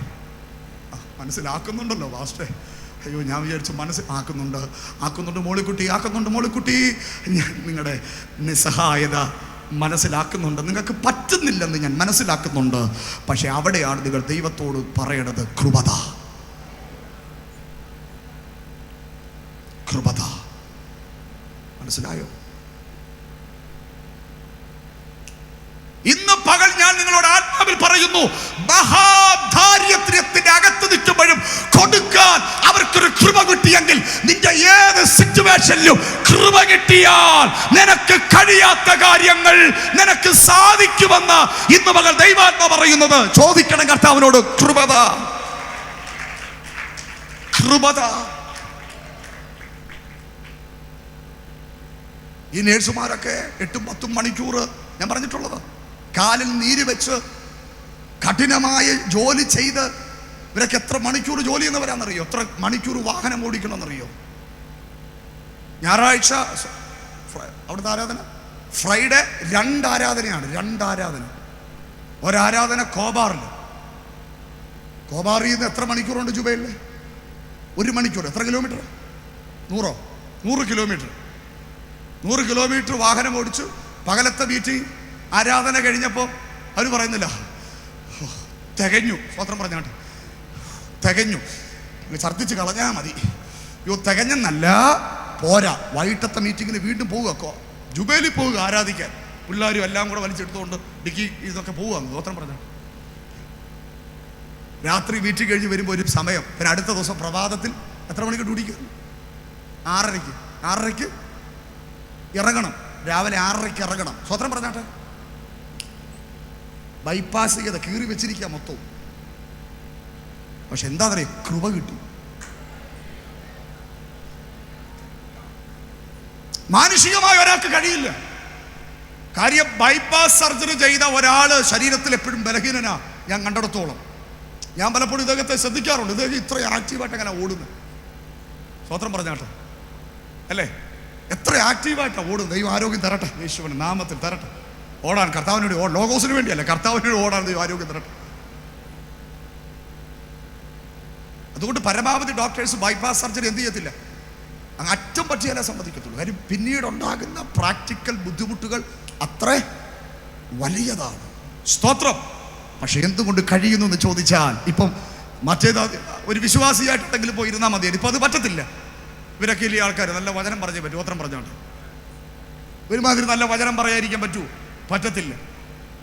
[SPEAKER 1] മനസ്സിലാക്കുന്നുണ്ടല്ലോ പാസ്റ്റേ. അയ്യോ, ഞാൻ വിചാരിച്ചു ആക്കുന്നുണ്ട് മോളിക്കുട്ടി. ഞാൻ നിങ്ങളുടെ നിസ്സഹായത മനസ്സിലാക്കുന്നുണ്ട്. നിങ്ങൾക്ക് പറ്റുന്നില്ലെന്ന് ഞാൻ മനസ്സിലാക്കുന്നുണ്ട്. പക്ഷെ അവിടെയാണ് നിങ്ങൾ ദൈവത്തോട് പറയണത് കൃപത. മനസ്സിലായോ? ഇന്ന് പകൽ ഞാൻ നിങ്ങളോട് ആത്മാവിൽ പറയുന്നു, മഹാദാരിദ്ര്യത്തിന്റെ അകത്ത് നിൽക്കുമ്പോഴും കൊടുക്കാൻ അവർക്കൊരു കൃപ കിട്ടിയെങ്കിൽ, നിന്റെ ഏത് സിറ്റുവേഷനിലും കൃപ കിട്ടിയാൽ നിനക്ക് കഴിയാത്ത കാര്യങ്ങൾ നിനക്ക് സാധിക്കുമെന്ന് ഇന്ന് പകൽ ദൈവാത്മ പറയുന്നത്. ചോദിക്കണം കർത്താവിനോട് കൃപത. ഈ നേഴ്സുമാരൊക്കെ 8-10 മണിക്കൂർ ഞാൻ പറഞ്ഞിട്ടുള്ളത് കാലിൽ നീര് വെച്ച് കഠിനമായ ജോലി ചെയ്ത് ഇവരൊക്കെ എത്ര മണിക്കൂർ ജോലി ചെയ്യുന്നവരാണെന്നറിയോ? എത്ര മണിക്കൂർ വാഹനം ഓടിക്കണമെന്നറിയോ? ഞായറാഴ്ച അവിടുത്തെ ആരാധന, ഫ്രൈഡേ 2 ആരാധനയാണ്. 2 ആരാധന. ഒരാരാധന കോബാറിൽ നിന്ന് എത്ര മണിക്കൂറുണ്ട് ജുബൈലിൽ? 1 മണിക്കൂർ. എത്ര കിലോമീറ്റർ? 100 കിലോമീറ്റർ. 100 കിലോമീറ്റർ വാഹനം ഓടിച്ചു. പകലത്തെ മീറ്റിംഗ് ആരാധന കഴിഞ്ഞപ്പോൾ അവർ പറയുന്നില്ല, തികഞ്ഞു. സ്വത്രം പറഞ്ഞാട്ട് തികഞ്ഞു, ഛർദ്ദിച്ച് കളഞ്ഞാൽ മതി. തികഞ്ഞെന്നല്ല, പോരാ. വൈകിട്ടത്തെ മീറ്റിങ്ങിന് വീണ്ടും പോവുക, ജുബൈലിൽ പോവുക ആരാധിക്കാൻ. പിള്ളേരും എല്ലാം കൂടെ വലിച്ചെടുത്തുകൊണ്ട് ഡിക്കി ഇതൊക്കെ പോവുക. സ്വത്രം പറഞ്ഞാട്ട് രാത്രി മീറ്റിംഗ് കഴിഞ്ഞ് വരുമ്പോൾ ഒരു സമയം. പിന്നെ അടുത്ത ദിവസം പ്രഭാതത്തിൽ എത്ര മണിക്ക് ഡ്യൂട്ടിക്ക്? 6:30 ഇറങ്ങണം. രാവിലെ 6:30 ഇറങ്ങണം. സ്വത്രം പറഞ്ഞാട്ടെ. ബൈപ്പാസ് ചെയ്ത് കീറി വെച്ചിരിക്കുക മൊത്തവും. പക്ഷെ എന്താ പറയുക, കൃപ കിട്ടി. മാനുഷികമായ ഒരാൾക്ക് കഴിയില്ല. കാര്യം, ബൈപ്പാസ് സർജറി ചെയ്ത ഒരാള് ശരീരത്തിൽ എപ്പോഴും ബലഹീനനാ. ഞാൻ കണ്ടെടുത്തോളം ഞാൻ പലപ്പോഴും ഇദ്ദേഹത്തെ ശ്രദ്ധിക്കാറുണ്ട്. ഇദ്ദേഹം ഇത്ര ആക്റ്റീവായിട്ട് അങ്ങനെ ഓടുന്നു. സ്വത്രം പറഞ്ഞാട്ടെ അല്ലേ? എത്ര ആക്റ്റീവായിട്ടാണ് ഓടുന്നത്. ദൈവം ആരോഗ്യം തരട്ടെ, യേശുവിന്റെ നാമത്തിൽ തരട്ടെ. ഓടാൻ കർത്താവിനോട്, ലോഗോസിന് വേണ്ടിയല്ല, കർത്താവിനോട് ഓടാൻ ദൈവം ആരോഗ്യം തരട്ടെ. അതുകൊണ്ട് പരമാവധി ഡോക്ടേഴ്സ് ബൈപ്പാസ് സർജറി എന്ത് ചെയ്യത്തില്ല, അങ്ങ് അറ്റം പറ്റിയാലേ സമ്മതിക്കത്തുള്ളൂ. കാര്യം പിന്നീട് ഉണ്ടാകുന്ന പ്രാക്ടിക്കൽ ബുദ്ധിമുട്ടുകൾ അത്ര വലിയതാണ്. സ്തോത്രം. പക്ഷെ എന്തുകൊണ്ട് കഴിയുന്നു എന്ന് ചോദിച്ചാൽ, ഇപ്പം മറ്റേത് ഒരു വിശ്വാസിയായിട്ടെങ്കിലും പോയി ഇരുന്നാൽ മതിയായിരുന്നു. ഇപ്പം അത് പറ്റത്തില്ല. ഇവരൊക്കെ വലിയ ആൾക്കാർ നല്ല വചനം പറഞ്ഞേ പറ്റൂ. ഓത്രം പറഞ്ഞോണ്ട് ഒരുമാതിരി നല്ല വചനം പറയാതിരിക്കാൻ പറ്റുമോ? പറ്റത്തില്ല.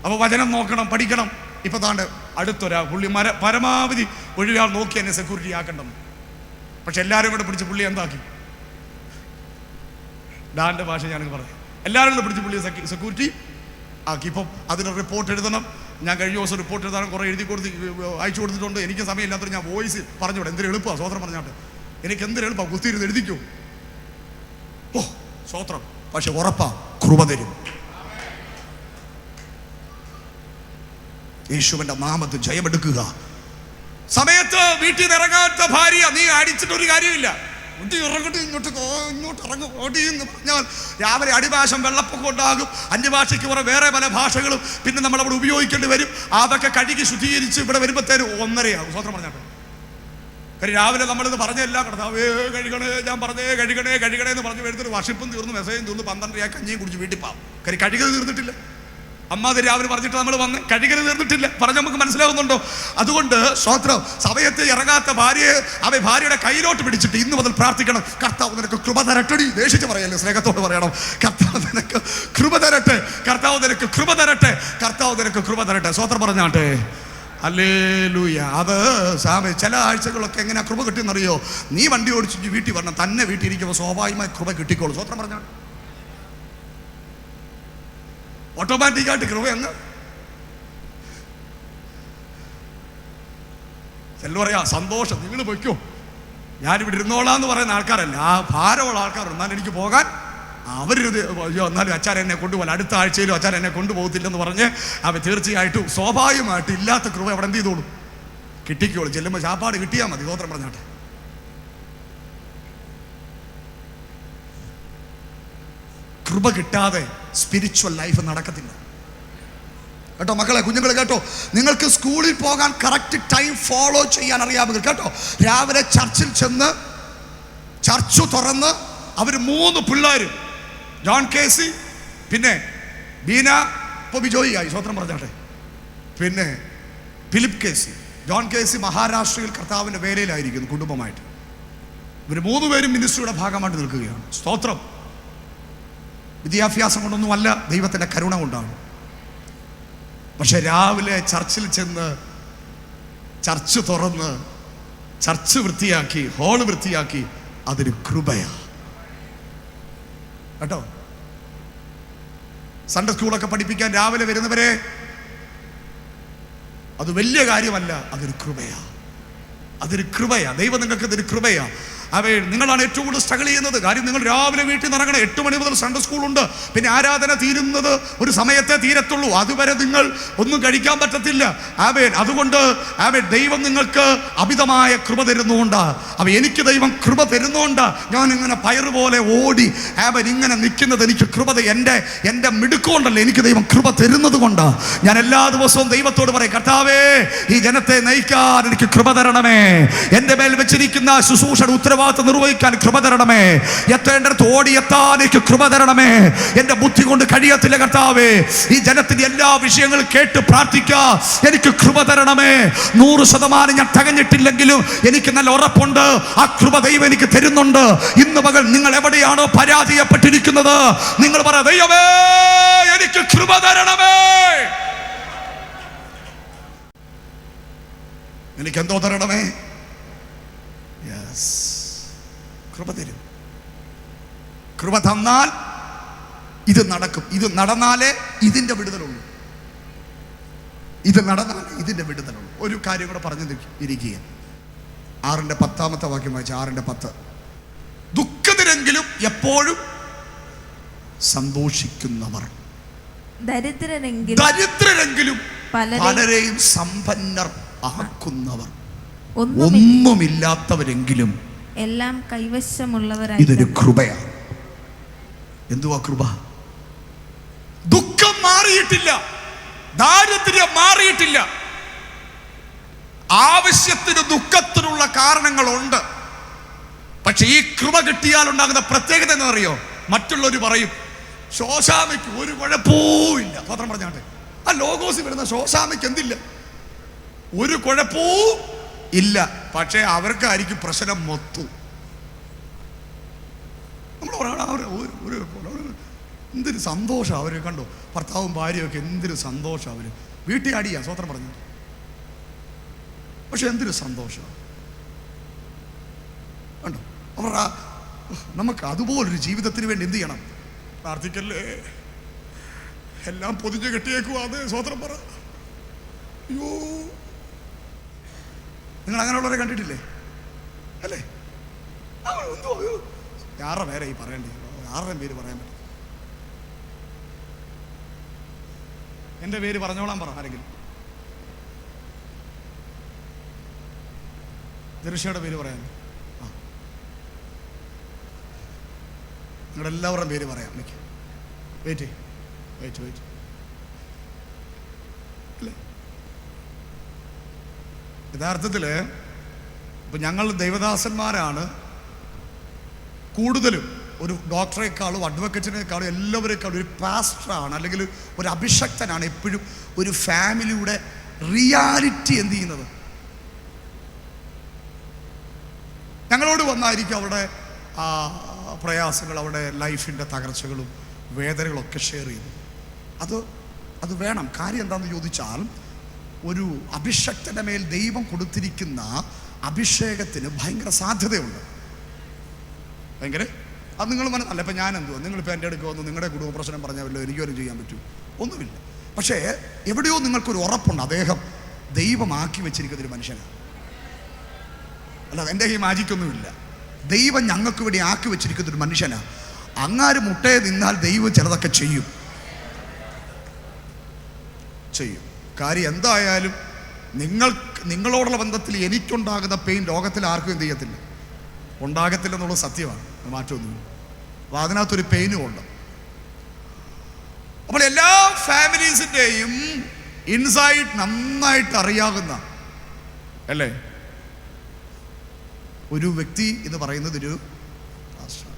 [SPEAKER 1] അപ്പോൾ വചനം നോക്കണം, പഠിക്കണം. ഇപ്പം താണ്ട് അടുത്തൊരാ പുള്ളി പരമാവധി ഒഴിയാൾ നോക്കി എന്നെ സെക്യൂരിറ്റി ആക്കണ്ടെന്ന്. പക്ഷെ എല്ലാവരും കൂടെ പിടിച്ച് പുള്ളി എന്താക്കി? ഡാൻ്റെ ഭാഷ ഞാനങ്ങ് പറഞ്ഞു. എല്ലാവരും കൂടെ പിടിച്ച് പുള്ളിയെ സെക്യൂരിറ്റി ആക്കി. ഇപ്പം അതിന് റിപ്പോർട്ട് എഴുതണം. ഞാൻ കഴിഞ്ഞ ദിവസം റിപ്പോർട്ട് എഴുതാനും കുറേ അയച്ചു കൊടുത്തിട്ടുണ്ട്. എനിക്ക് സമയമില്ലാത്തത് ഞാൻ വോയിസ് പറഞ്ഞുകൂടെ. എന്തൊരു എളുപ്പമാണ് സ്വതന്ത്രം പറഞ്ഞാട്ട്. എനിക്ക് എന്തൊരു എളുപ്പമാണ്, കുത്തിയിരുന്ന് എഴുതിക്കോ. ഓ സ്വതന്ത്രം. പക്ഷെ ഉറപ്പാ കൃപ തരും. യേശുവിന്റെ നാമത്തിൽ ജയമെടുക്കുക. സമയത്ത് വീട്ടിൽ നിന്ന് ഇറങ്ങാത്ത ഭാര്യ, നീ അടിച്ചിട്ടൊരു കാര്യമില്ല. ഇറങ്ങട്ടെ, ഇങ്ങോട്ട് ഇറങ്ങും ഓടി എന്ന് പറഞ്ഞാൽ രാവിലെ അടിഭാഷം വെള്ളപ്പൊക്കം ഉണ്ടാകും. അന്യഭാഷയ്ക്ക് പുറം വേറെ പല ഭാഷകളും പിന്നെ നമ്മൾ അവിടെ ഉപയോഗിക്കേണ്ടി വരും. അതൊക്കെ കഴുകി ശുദ്ധീകരിച്ച് ഇവിടെ വരുമ്പോഴത്തേനും 1:30 സ്വതന്ത്രം പറഞ്ഞാൽ. കാര്യം രാവിലെ നമ്മളിത് പറഞ്ഞല്ല, കർത്താവേ കഴുകണേ, ഞാൻ പറഞ്ഞേ കഴുകണേ എന്ന് പറഞ്ഞു വരുന്നൊരു വർഷിപ്പും തീർന്നു, മെസ്സേജും തീർന്നു, 12:30 കഞ്ഞിയും കുടിച്ച് വീട്ടിൽ പാവും. കാര്യം കഴുകൽ തീർന്നിട്ടില്ല. അമ്മ അത് രാവിലെ പറഞ്ഞിട്ട് നമ്മൾ വന്ന് കഴുകൽ തീർന്നിട്ടില്ല. പറഞ്ഞ് നമുക്ക് മനസ്സിലാവുന്നുണ്ടോ? അതുകൊണ്ട് സ്വതന്ത്രം. സമയത്ത് ഇറങ്ങാത്ത ഭാര്യയുടെ കയ്യിലോട്ട് പിടിച്ചിട്ട് ഇന്ന് മുതൽ പ്രാർത്ഥിക്കണം, കർത്താവ് നിനക്ക് കൃപ തരട്ടെ. ദേഷിച്ച് പറയല്ലേ, സ്നേഹത്തോട് പറയണം, കർത്താവ് നിനക്ക് കൃപ തരട്ടെ, കർത്താവ് നിനക്ക് കൃപ തരട്ടെ, കർത്താവ് നിനക്ക് കൃപ തരട്ടെ. സ്വതന്ത്രം പറഞ്ഞാട്ടെ. ഹല്ലേലൂയ. അത് ചില ആഴ്ചകളൊക്കെ എങ്ങനെയാ കൃപ കിട്ടിയെന്നറിയോ? നീ വണ്ടി ഓടിച്ച് വീട്ടിൽ വരണം, തന്നെ വീട്ടിൽ ഇരിക്കുമ്പോൾ സ്വാഭാവികമായി കൃപ കിട്ടിക്കോളൂ. സ്വതന്ത്രം പറഞ്ഞാൽ ഓട്ടോമാറ്റിക്കായിട്ട് കൃപ അങ്ങ്. ചെല്ലു പറയാ സന്തോഷം, നിങ്ങൾ പൊയ്ക്കോ, ഞാനിവിടെ ഇരുന്നോളാന്ന് പറയുന്ന ആൾക്കാരല്ല, ആ ഭാരമുള്ള ആൾക്കാരുണ്ട്. എന്നാലും എനിക്ക് പോകാൻ അവരിത് അയ്യോ എന്നാലും അച്ഛൻ എന്നെ കൊണ്ടുപോകാൻ, അടുത്ത ആഴ്ചയിലും അച്ഛൻ എന്നെ കൊണ്ടുപോകത്തില്ലെന്ന് പറഞ്ഞ് അവർ തീർച്ചയായിട്ടും സ്വാഭാവികമായിട്ട് ഇല്ലാത്ത കൃപ അവിടെ എന്ത് ചെയ്തോളൂ, കിട്ടിക്കോളൂ. ചെല്ലുമ്പോൾ ചാപ്പാട് കിട്ടിയാൽ മതി, ഗോത്രം പറഞ്ഞാട്ടെ. കൃപ കിട്ടാതെ സ്പിരിച്വൽ ലൈഫ് നടക്കത്തില്ല കേട്ടോ മക്കളെ, കുഞ്ഞുങ്ങളെ കേട്ടോ. നിങ്ങൾക്ക് സ്കൂളിൽ പോകാൻ കറക്റ്റ് ടൈം ഫോളോ ചെയ്യാൻ അറിയാമെങ്കിൽ കേട്ടോ, രാവിലെ ചർച്ചിൽ ചെന്ന് ചർച്ച് തുറന്ന് അവർ 3 പിള്ളേർ, ജോൺ കേസി, പിന്നെ ബീന, ഇപ്പോൾ ബിജോയി ആയി, സ്വത്രം പറഞ്ഞാട്ടെ, പിന്നെ ഫിലിപ്പ് കേസി. ജോൺ കേസി മഹാരാഷ്ട്രയിൽ കർത്താവിൻ്റെ വേലയിലായിരിക്കുന്നു കുടുംബമായിട്ട്. ഇവർ 3 പേരും മിനിസ്ട്രിയുടെ ഭാഗമായിട്ട് നിൽക്കുകയാണ്. സ്തോത്രം. വിദ്യാഭ്യാസം കൊണ്ടൊന്നുമല്ല, ദൈവത്തിൻ്റെ കരുണ കൊണ്ടാണ്. പക്ഷെ രാവിലെ ചർച്ചിൽ ചെന്ന് ചർച്ച് തുറന്ന് ചർച്ച് വൃത്തിയാക്കി, ഹോള് വൃത്തിയാക്കി, അതൊരു കൃപയാ കേട്ടോ. സൺഡേ സ്കൂളൊക്കെ പഠിപ്പിക്കാൻ രാവിലെ വരുന്നവരെ അത് വലിയ കാര്യമല്ല, അതൊരു കൃപയാ, അതൊരു കൃപയാ. ദൈവം നിങ്ങൾക്ക് അതൊരു കൃപയാ. നിങ്ങളാണ് ഏറ്റവും കൂടുതൽ സ്ട്രഗിൾ ചെയ്യുന്നത്. കാര്യം നിങ്ങൾ രാവിലെ വീട്ടിൽ നിന്ന് ഇറങ്ങണം. 8 മണി മുതൽ സൺഡേ സ്കൂളുണ്ട്, പിന്നെ ആരാധന തീരുന്നത് ഒരു സമയത്തെ തീരത്തുള്ളൂ. അതുവരെ നിങ്ങൾ ഒന്നും കഴിക്കാൻ പറ്റത്തില്ല. അതുകൊണ്ട് ദൈവം നിങ്ങൾക്ക് അമിതമായ കൃപ തരുന്നുകൊണ്ടാ. എനിക്ക് ദൈവം കൃപ തരുന്നുകൊണ്ടാ ഞാൻ ഇങ്ങനെ പയറുപോലെ ഓടി ഇങ്ങനെ നിൽക്കുന്നത്. എനിക്ക് കൃപ, എൻ്റെ മിടുക്കൊണ്ടല്ല, എനിക്ക് ദൈവം കൃപ തരുന്നത് കൊണ്ടാ. ഞാൻ എല്ലാ ദിവസവും ദൈവത്തോട് പറയും, കർത്താവേ ഈ ജനത്തെ നയിക്കാൻ എനിക്ക് കൃപ തരണമേ, എൻ്റെ മേൽ വെച്ചിരിക്കുന്ന ശുശ്രൂഷയുടെ ഉത്തരവാദിത്വം നിർവഹിക്കാൻ കൃപ തരണമേ, എത്തേണ്ടടുത്ത് ഓടിയെത്താൻ എനിക്ക് കൃപ തരണമേ. എന്റെ ബുദ്ധി കൊണ്ട് കഴിയത്തില്ല കർത്താവേ, ഈ ജനത്തിന്റെ എല്ലാ വിഷയങ്ങളും കേട്ട് പ്രാർത്ഥിക്കാൻ എനിക്ക് കൃപ തരണമേ. 100% ഞാൻ തികഞ്ഞിട്ടില്ലെങ്കിലും എനിക്ക് നല്ല ഉറപ്പുണ്ട്, ആ കൃപ ദൈവം എനിക്ക് തരുന്നുണ്ട്. ഇന്ന് പകൽ നിങ്ങൾ എവിടെയാണോ പരാജയപ്പെട്ടിരിക്കുന്നത്, നിങ്ങൾ പറ, ദൈവമേ എനിക്ക് കൃപ തരണമേ. എനിക്ക് എന്തോ തരണമേ? കൃപ തരും. കൃപ തന്നാൽ ഇത് നടക്കും. ഇത് നടന്നാലേ ഇതിന്റെ വിടുതലുള്ളൂ. ഇത് നടന്നാലേ ഇതിന്റെ വിടുതലുള്ളൂ. ഒരു കാര്യം കൂടെ പറഞ്ഞു ഇരിക്കുക. 6:10 വാക്യം വായിച്ച 6:10. ദുഃഖിതരെങ്കിലും എപ്പോഴും സന്തോഷിക്കുന്നവർ, ദരിദ്രരെങ്കിലും പലരെയും സമ്പന്നർ ആക്കുന്നവർ, ഒന്നുമില്ലാത്തവരെങ്കിലും
[SPEAKER 2] എല്ലാം കൈവശമുള്ളവരായി.
[SPEAKER 1] ഇതൊരു കൃപയാണ്. എന്തുവാ കൃപ? ദുഃഖം മാറിയിട്ടില്ല, ദാരിദ്ര്യം മാറിയിട്ടില്ല. ആവശ്യത്തിന് ദുഃഖത്തിനുള്ള കാരണങ്ങളുണ്ട്. പക്ഷെ ഈ കൃപ കിട്ടിയാൽ ഉണ്ടാകുന്ന പ്രത്യേകത എന്നറിയോ? മറ്റുള്ളവർ പറയും ശോശാമയ്ക്ക് ഒരു കുഴപ്പവും ഇല്ല. പത്രം പറഞ്ഞാട്ടെ, ആ ലോഗോസിൽ വരുന്ന ശോശാമയ്ക്ക് എന്തില്ല? ഒരു കുഴപ്പവും ഇല്ല. പക്ഷേ അവർക്കായിരിക്കും പ്രശ്നം മൊത്തം. നമ്മൾ എന്തൊരു സന്തോഷം അവർ കണ്ടോ, ഭർത്താവും ഭാര്യയൊക്കെ എന്തൊരു സന്തോഷം. അവർ വീട്ടിൽ അടിയാ, സ്വത്രം പറഞ്ഞു, പക്ഷെ എന്തൊരു സന്തോഷം കണ്ടോ. അവർ നമുക്ക് അതുപോലൊരു ജീവിതത്തിന് വേണ്ടി എന്ത് ചെയ്യണം? പ്രാർത്ഥിക്കല്ലേ, എല്ലാം പൊതിഞ്ഞ് കെട്ടിയേക്കുവാ. അത് സ്വത്രം പറ. അയ്യോ, നിങ്ങൾ അങ്ങനെയുള്ളവരെ കണ്ടിട്ടില്ലേ? അല്ലേ? ആരുടെ പേരെ ഈ പറയണ്ടേ? ആരുടെയും പേര് പറയാൻ പറ്റും? എൻ്റെ പേര് പറഞ്ഞോളാൻ പറ ആരെങ്കിലും. ദർശയുടെ പേര് പറയാൻ. നിങ്ങളുടെ എല്ലാവരുടെയും പേര് പറയാം. വെയിറ്റ് അല്ലേ? യഥാർത്ഥത്തിൽ ഇപ്പം ഞങ്ങൾ ദൈവദാസന്മാരാണ് കൂടുതലും. ഒരു ഡോക്ടറെക്കാളും അഡ്വക്കറ്റിനേക്കാളും എല്ലാവരെക്കാളും ഒരു പാസ്റ്ററാണ്, അല്ലെങ്കിൽ ഒരു അഭിഷക്തനാണ് എപ്പോഴും ഒരു ഫാമിലിയുടെ റിയാലിറ്റി എന്ത് ചെയ്യുന്നത്. ഞങ്ങളോട് വന്നായിരിക്കും അവരുടെ പ്രയാസങ്ങൾ, അവരുടെ ലൈഫിൻ്റെ തകർച്ചകളും വേദനകളൊക്കെ ഷെയർ ചെയ്യുന്നത്. അത് വേണം. കാര്യം എന്താണെന്ന് ചോദിച്ചാൽ, ഒരു അഭിഷക്തന്റെ മേൽ ദൈവം കൊടുത്തിരിക്കുന്ന അഭിഷേകത്തിന് ഭയങ്കര സാധ്യതയുണ്ട്. ഭയങ്കര. അത് നിങ്ങൾ അല്ല, ഇപ്പം ഞാൻ എന്തുവാ, നിങ്ങളിപ്പോൾ എൻ്റെ അടുക്ക് വന്നു നിങ്ങളുടെ കുടുംബ പ്രശ്നം പറഞ്ഞാലോ എനിക്കൊരു ചെയ്യാൻ പറ്റും? ഒന്നുമില്ല. പക്ഷേ എവിടെയോ നിങ്ങൾക്കൊരു ഉറപ്പുണ്ട്, അദ്ദേഹം ദൈവമാക്കി വെച്ചിരിക്കുന്നൊരു മനുഷ്യനാണ്. അല്ല, എൻ്റെ ഈ മാജിക്കൊന്നുമില്ല. ദൈവം ഞങ്ങൾക്ക് വേണ്ടി ആക്കി വെച്ചിരിക്കുന്ന ഒരു മനുഷ്യനാണ്. അങ്ങാര് മുട്ടയെ നിന്നാൽ ദൈവം ചിലതൊക്കെ ചെയ്യും. കാര്യം എന്തായാലും നിങ്ങളോടുള്ള ബന്ധത്തിൽ എനിക്കുണ്ടാകുന്ന പെയിൻ ലോകത്തിൽ ആർക്കും എന്ത് ചെയ്യത്തില്ല, ഉണ്ടാകത്തില്ല എന്നുള്ളത് സത്യമാണ്, മാറ്റമൊന്നുമില്ല. അപ്പോൾ അതിനകത്തൊരു പെയിനും ഉണ്ട്. അപ്പോൾ എല്ലാ ഫാമിലീസിൻ്റെയും ഇൻസൈറ്റ് നന്നായിട്ട് അറിയാവുന്ന അല്ലേ ഒരു വ്യക്തി എന്ന് പറയുന്നത് ഒരു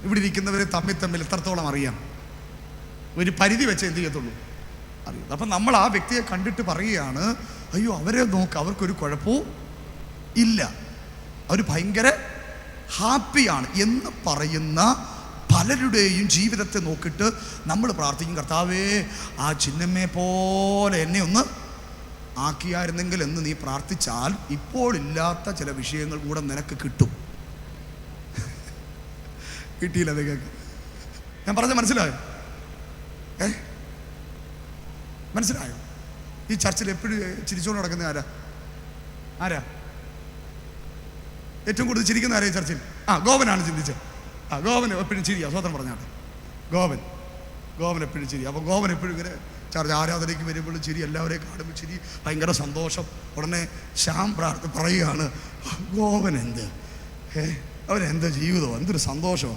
[SPEAKER 1] ഇവിടെ ഇരിക്കുന്നവരെ തമ്മിൽ എത്രത്തോളം അറിയാം, ഒരു പരിധി വെച്ച് എന്ത് ചെയ്യത്തുള്ളൂ അറിയാം. അപ്പം നമ്മൾ ആ വ്യക്തിയെ കണ്ടിട്ട് പറയുകയാണ്, അയ്യോ അവരെ നോക്ക്, അവർക്കൊരു കുഴപ്പവും ഇല്ല, അവർ ഭയങ്കര ഹാപ്പിയാണ് എന്ന് പറയുന്ന പലരുടെയും ജീവിതത്തെ നോക്കിയിട്ട് നമ്മൾ പ്രാർത്ഥിക്കും, കർത്താവേ ആ ചിന്നമ്മയെ പോലെ എന്നെ ഒന്ന് ആക്കിയായിരുന്നെങ്കിൽ എന്ന് നീ പ്രാർത്ഥിച്ചാൽ ഇപ്പോൾ ഇല്ലാത്ത ചില വിഷയങ്ങൾ കൂടെ നിനക്ക് കിട്ടും. കിട്ടിയില്ല നിങ്ങൾക്ക്? ഞാൻ പറഞ്ഞ മനസ്സിലായോ? മനസ്സിലായോ? ഈ ചർച്ചിൽ എപ്പോഴും ചിരിച്ചുകൊണ്ട് നടക്കുന്ന ആരാ ഏറ്റവും കൂടുതൽ ചിരിക്കുന്ന ആരാ ഈ ചർച്ചിൽ? ഗോപനാണ് ചിന്തിച്ചത്. ഗോപൻ എപ്പോഴും ചിരിയാ, സ്വതന്ത്രം പറഞ്ഞാട്ടെ. ഗോപൻ എപ്പോഴും ചിരി. അപ്പോൾ ഗോപൻ എപ്പോഴും ഇങ്ങനെ ചർച്ച ആരാധനയ്ക്ക് വരുമ്പോഴും ചിരി, എല്ലാവരെയും കാണുമ്പോൾ ചിരി, ഭയങ്കര സന്തോഷം. ഉടനെ ശ്യാം പറയുകയാണ്, ഗോപൻ എന്ത് അവരെന്ത് ജീവിതമോ, എന്തൊരു സന്തോഷമോ,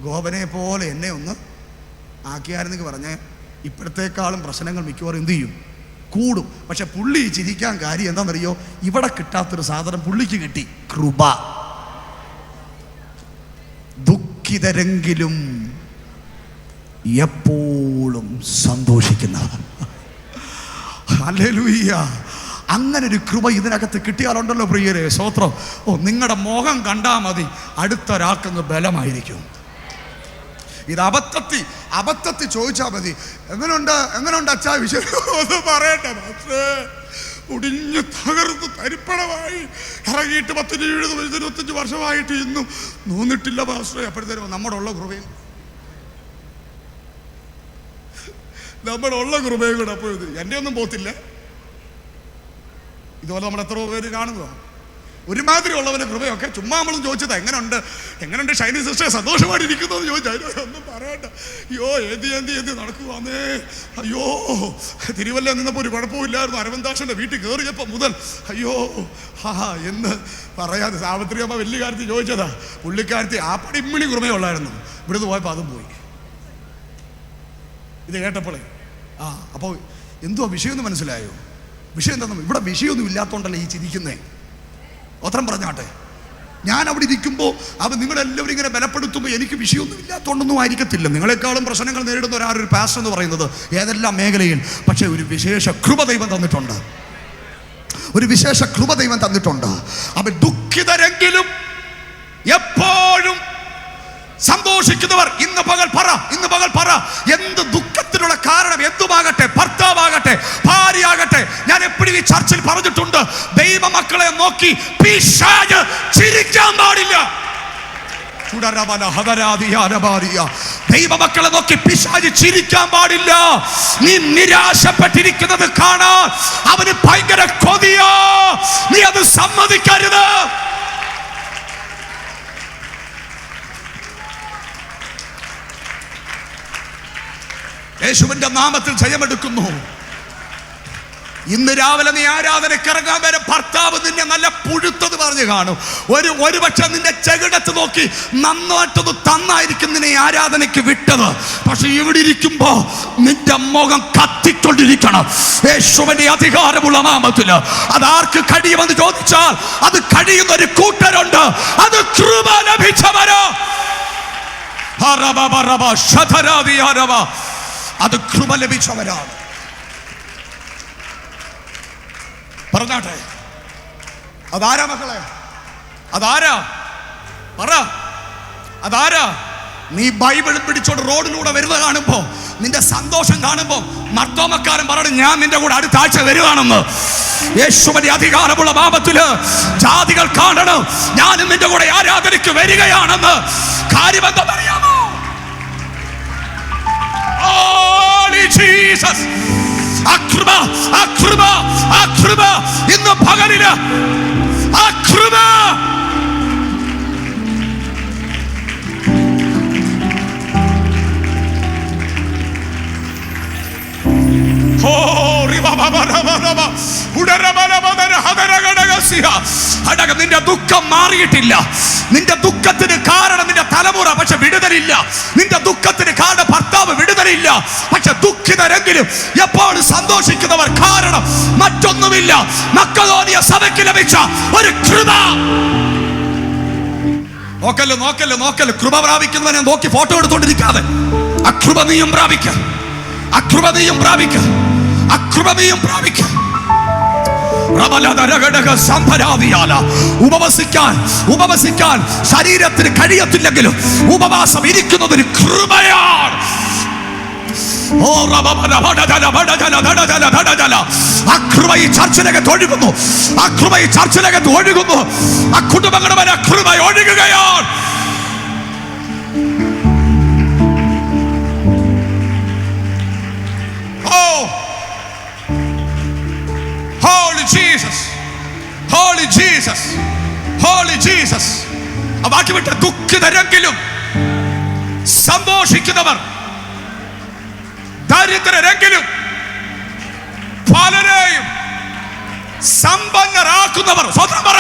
[SPEAKER 1] ഗോപനെ പോലെ എന്നെ ഒന്ന് ആക്കിയായിരുന്നെങ്കിൽ പറഞ്ഞ് ഇപ്പോഴത്തേക്കാളും പ്രശ്നങ്ങൾ മിക്കവാറും എന്ത് ചെയ്യും, കൂടും. പക്ഷെ പുള്ളി ചിരിക്കാൻ കാര്യം എന്താണെന്നറിയോ? ഇവിടെ കിട്ടാത്തൊരു സാധനം പുള്ളിക്ക് കിട്ടി, കൃപ. ദുഃഖിതരെങ്കിലും എപ്പോഴും സന്തോഷിക്കുന്നവർ. ഹല്ലേലൂയ. അങ്ങനെ ഒരു കൃപ ഇതിനകത്ത് കിട്ടിയാലുണ്ടല്ലോ പ്രിയരെ, സ്തോത്രം. നിങ്ങളുടെ മുഖം കണ്ടാൽ മതി അടുത്തൊരാൾക്കങ്ങ് ബലമായിരിക്കും. ഇത് അബദ്ധത്തിൽ ചോദിച്ചാൽ മതി, എങ്ങനെയുണ്ട് അച്ഛാ വിഷയം ഒന്ന് പറയട്ടെ. പക്ഷേ ഒടിഞ്ഞ് തകർന്ന് തരിപ്പണമായി ഇറങ്ങിയിട്ട് 10-20-25 വർഷമായിട്ട് ഇന്നും നൂന്നിട്ടില്ല പാസ്റ്ററെ. അപ്പോഴത്തേനും നമ്മുടെ ഉള്ള കൃപയും കൂടെ അപ്പോൾ എൻ്റെ ഒന്നും പോത്തില്ല. ഇതുപോലെ നമ്മൾ എത്ര പേര് കാണുന്നതാണ്. ഒരുമാതിരി ഉള്ളവൻ്റെ കൃപയൊക്കെ ചുമ്മാ നമ്മളും ചോദിച്ചത്, എങ്ങനെയുണ്ട് ഷൈനി സിസ്റ്റർ സന്തോഷമായിട്ടിരിക്കുന്നു എന്ന് ചോദിച്ചാൽ ഒന്നും പറയണ്ട. അയ്യോ ഏന്തി നടക്കുവാന്നേ. അയ്യോ തിരുവല്ല നിന്നപ്പോൾ ഒരു കുഴപ്പമില്ലായിരുന്നു, അരവിന്ദാക്ഷൻ്റെ വീട്ടിൽ കയറിയപ്പോൾ മുതൽ അയ്യോ എന്ന് പറയാതെ സാവിത്രിയമ്മ വലിയ കാര്യത്തിൽ ചോദിച്ചതാ. പുള്ളിക്കാരത്തി ആ പടിമ്മിണി കൃപയുള്ളായിരുന്നു, ഇവിടുന്ന് പോയപ്പോൾ അതും പോയി. ഇത് കേട്ടപ്പോളേ അപ്പോൾ എന്തുവാ വിഷയം എന്ന് മനസ്സിലായോ? വിഷയം എന്താണെന്ന്, ഇവിടെ വിഷയമൊന്നും ഇല്ലാത്തതുകൊണ്ടല്ലേ ഈ ചിരിക്കുന്നേ. ഉത്തരം പറഞ്ഞാട്ടെ. ഞാൻ അവിടെ ഇരിക്കുമ്പോൾ അത് നിങ്ങളെല്ലാവരും ഇങ്ങനെ ബലപ്പെടുത്തുമ്പോൾ എനിക്ക് വിഷയമൊന്നും ഇല്ലാത്തതുകൊണ്ടൊന്നും ആയിരിക്കത്തില്ല. നിങ്ങളെക്കാളും പ്രശ്നങ്ങൾ നേരിടുന്ന ഒരാളൊരു പാസ്റ്റർ എന്ന് പറയുന്നത് ഏതെല്ലാം മേഖലയിൽ. പക്ഷേ ഒരു വിശേഷ കൃപ ദൈവം തന്നിട്ടുണ്ട്, അവൻ ദുഃഖിതരെങ്കിലും എപ്പോഴും സന്തോഷിക്കുന്നവർ. ഇന്ന് പകൽ പറ എന്ത് ദുഃഖത്തിനുള്ള കാരണം എന്തുമാകട്ടെ, ഭർത്താവാകട്ടെ, ഭാര്യയാകട്ടെ. ഞാൻ എപ്പോഴും ഈ ചർച്ചിൽ പറഞ്ഞിട്ടുണ്ട്, ദൈവമക്കളെ നോക്കി പിശാച് ചിരിക്കാൻ പാടില്ല. ദൈവമക്കളെ നോക്കി പിശാച് ചിരിക്കാൻ പാടില്ല. നീ നിരാശപ്പെട്ടിരിക്കുന്നത് കാണാൻ അവന് ഭയങ്കര കൊതിയാ. നീ അത് സമ്മതിക്കരുത്. യേശുവിന്റെ നാമത്തിൽ ജയമെടുക്കുന്നു. ഇന്ന് രാവിലെ നീ ആരാധനയ്ക്ക് ഇറങ്ങാൻ വരെ ഭർത്താവ് നിന്നെ നല്ല പുഴുത്തത് പറഞ്ഞു കാണും. ഒരു പക്ഷെ നിന്റെ ചെകിടത്ത് നോക്കി നന്നായിട്ടൊന്ന് തന്നായിരിക്കും നിന്നെ ആരാധനയ്ക്ക് വിട്ടത്. പക്ഷെ ഇവിടെ ഇരിക്കുമ്പോ നിന്റെ മുഖം കത്തിക്കൊണ്ടിരിക്കണം യേശുവിന്റെ അധികാരമുള്ള നാമത്തില്. അതാർക്ക് കഴിയുമെന്ന് ചോദിച്ചാൽ അത് കഴിയുന്ന ഒരു കൂട്ടരുണ്ട്. അത് കൃപ ലഭിച്ചവരോ. അത് കൃപ ലഭിച്ചവരാണ്. പറഞ്ഞാട്ടെ, അതാരാ മക്കളെ? അതാരാ? പറ, അതാരാ? നീ ബൈബിൾ പിടിച്ചോണ്ട് റോഡിലൂടെ വരുന്ന കാണുമ്പോ, നിന്റെ സന്തോഷം കാണുമ്പോ മർത്തോമക്കാരൻ പറയണം, ഞാൻ നിന്റെ കൂടെ അടുത്ത ആഴ്ച വരുവാണെന്ന്. യേശുവിന്റെ അധികാരമുള്ള നാമത്തില് ജാതികൾ കാണണം ഞാനും നിന്റെ കൂടെ ആരാധനയ്ക്ക് വരികയാണെന്ന്. കാര്യം എന്താണെന്നറിയാമോ? ജീസസ്, ഇന്ന് പകലില് നിന്റെ ദുഃഖം മാറിയിട്ടില്ല. നിന്റെ ദുഃഖത്തിന് കാരണം നിന്റെ തലമുറ, പക്ഷെ വിടുതലില്ല. നിന്റെ ദുഃഖത്തിന് കാരണം ഭർത്താവ്, വിടുതലില്ല. പക്ഷെ ദുഃഖിതരെങ്കിലും എപ്പോഴും സന്തോഷിക്കുന്നവർ. കാരണം മറ്റൊന്നുമില്ല, മക്കതോനിയ സഭയ്ക്ക് ലഭിച്ച ഒരു കൃപ. നോക്കല് കൃപ പ്രാപിക്കുന്നവനെ നോക്കി ഫോട്ടോ എടുത്തോണ്ടിരിക്കാതെ അകൃപ നീയും പ്രാപിക്ക, അകൃപ നീയും പ്രാപിക്ക, അകൃപ നീയും പ്രാപിക്ക. ഉപവസിക്കാൻ ശരീരത്തിന് കഴിയത്തില്ലെങ്കിലും ഉപവാസം ഇരിക്കുന്നതൊരു കൃപയാണ്. ആ കൃപ ഈ ചർച്ചിനകത്ത് ഒഴുകുന്നു, ആ കൃപ ഈ ചർച്ചിനകത്ത് ഒഴുകുന്നു, ആ കുടുംബങ്ങളുടെ മേലെ കൃപ ഒഴുകുകയാണ്. Holy Jesus, Holy Jesus, Holy Jesus. ബാക്കി വിട്ട ദുഃഖിതരെങ്കിലും സന്തോഷിക്കുന്നവർ, ദരിദ്രരെങ്കിലും പലരെയും സമ്പന്നരാക്കുന്നവർ. സ്വന്തം പറ,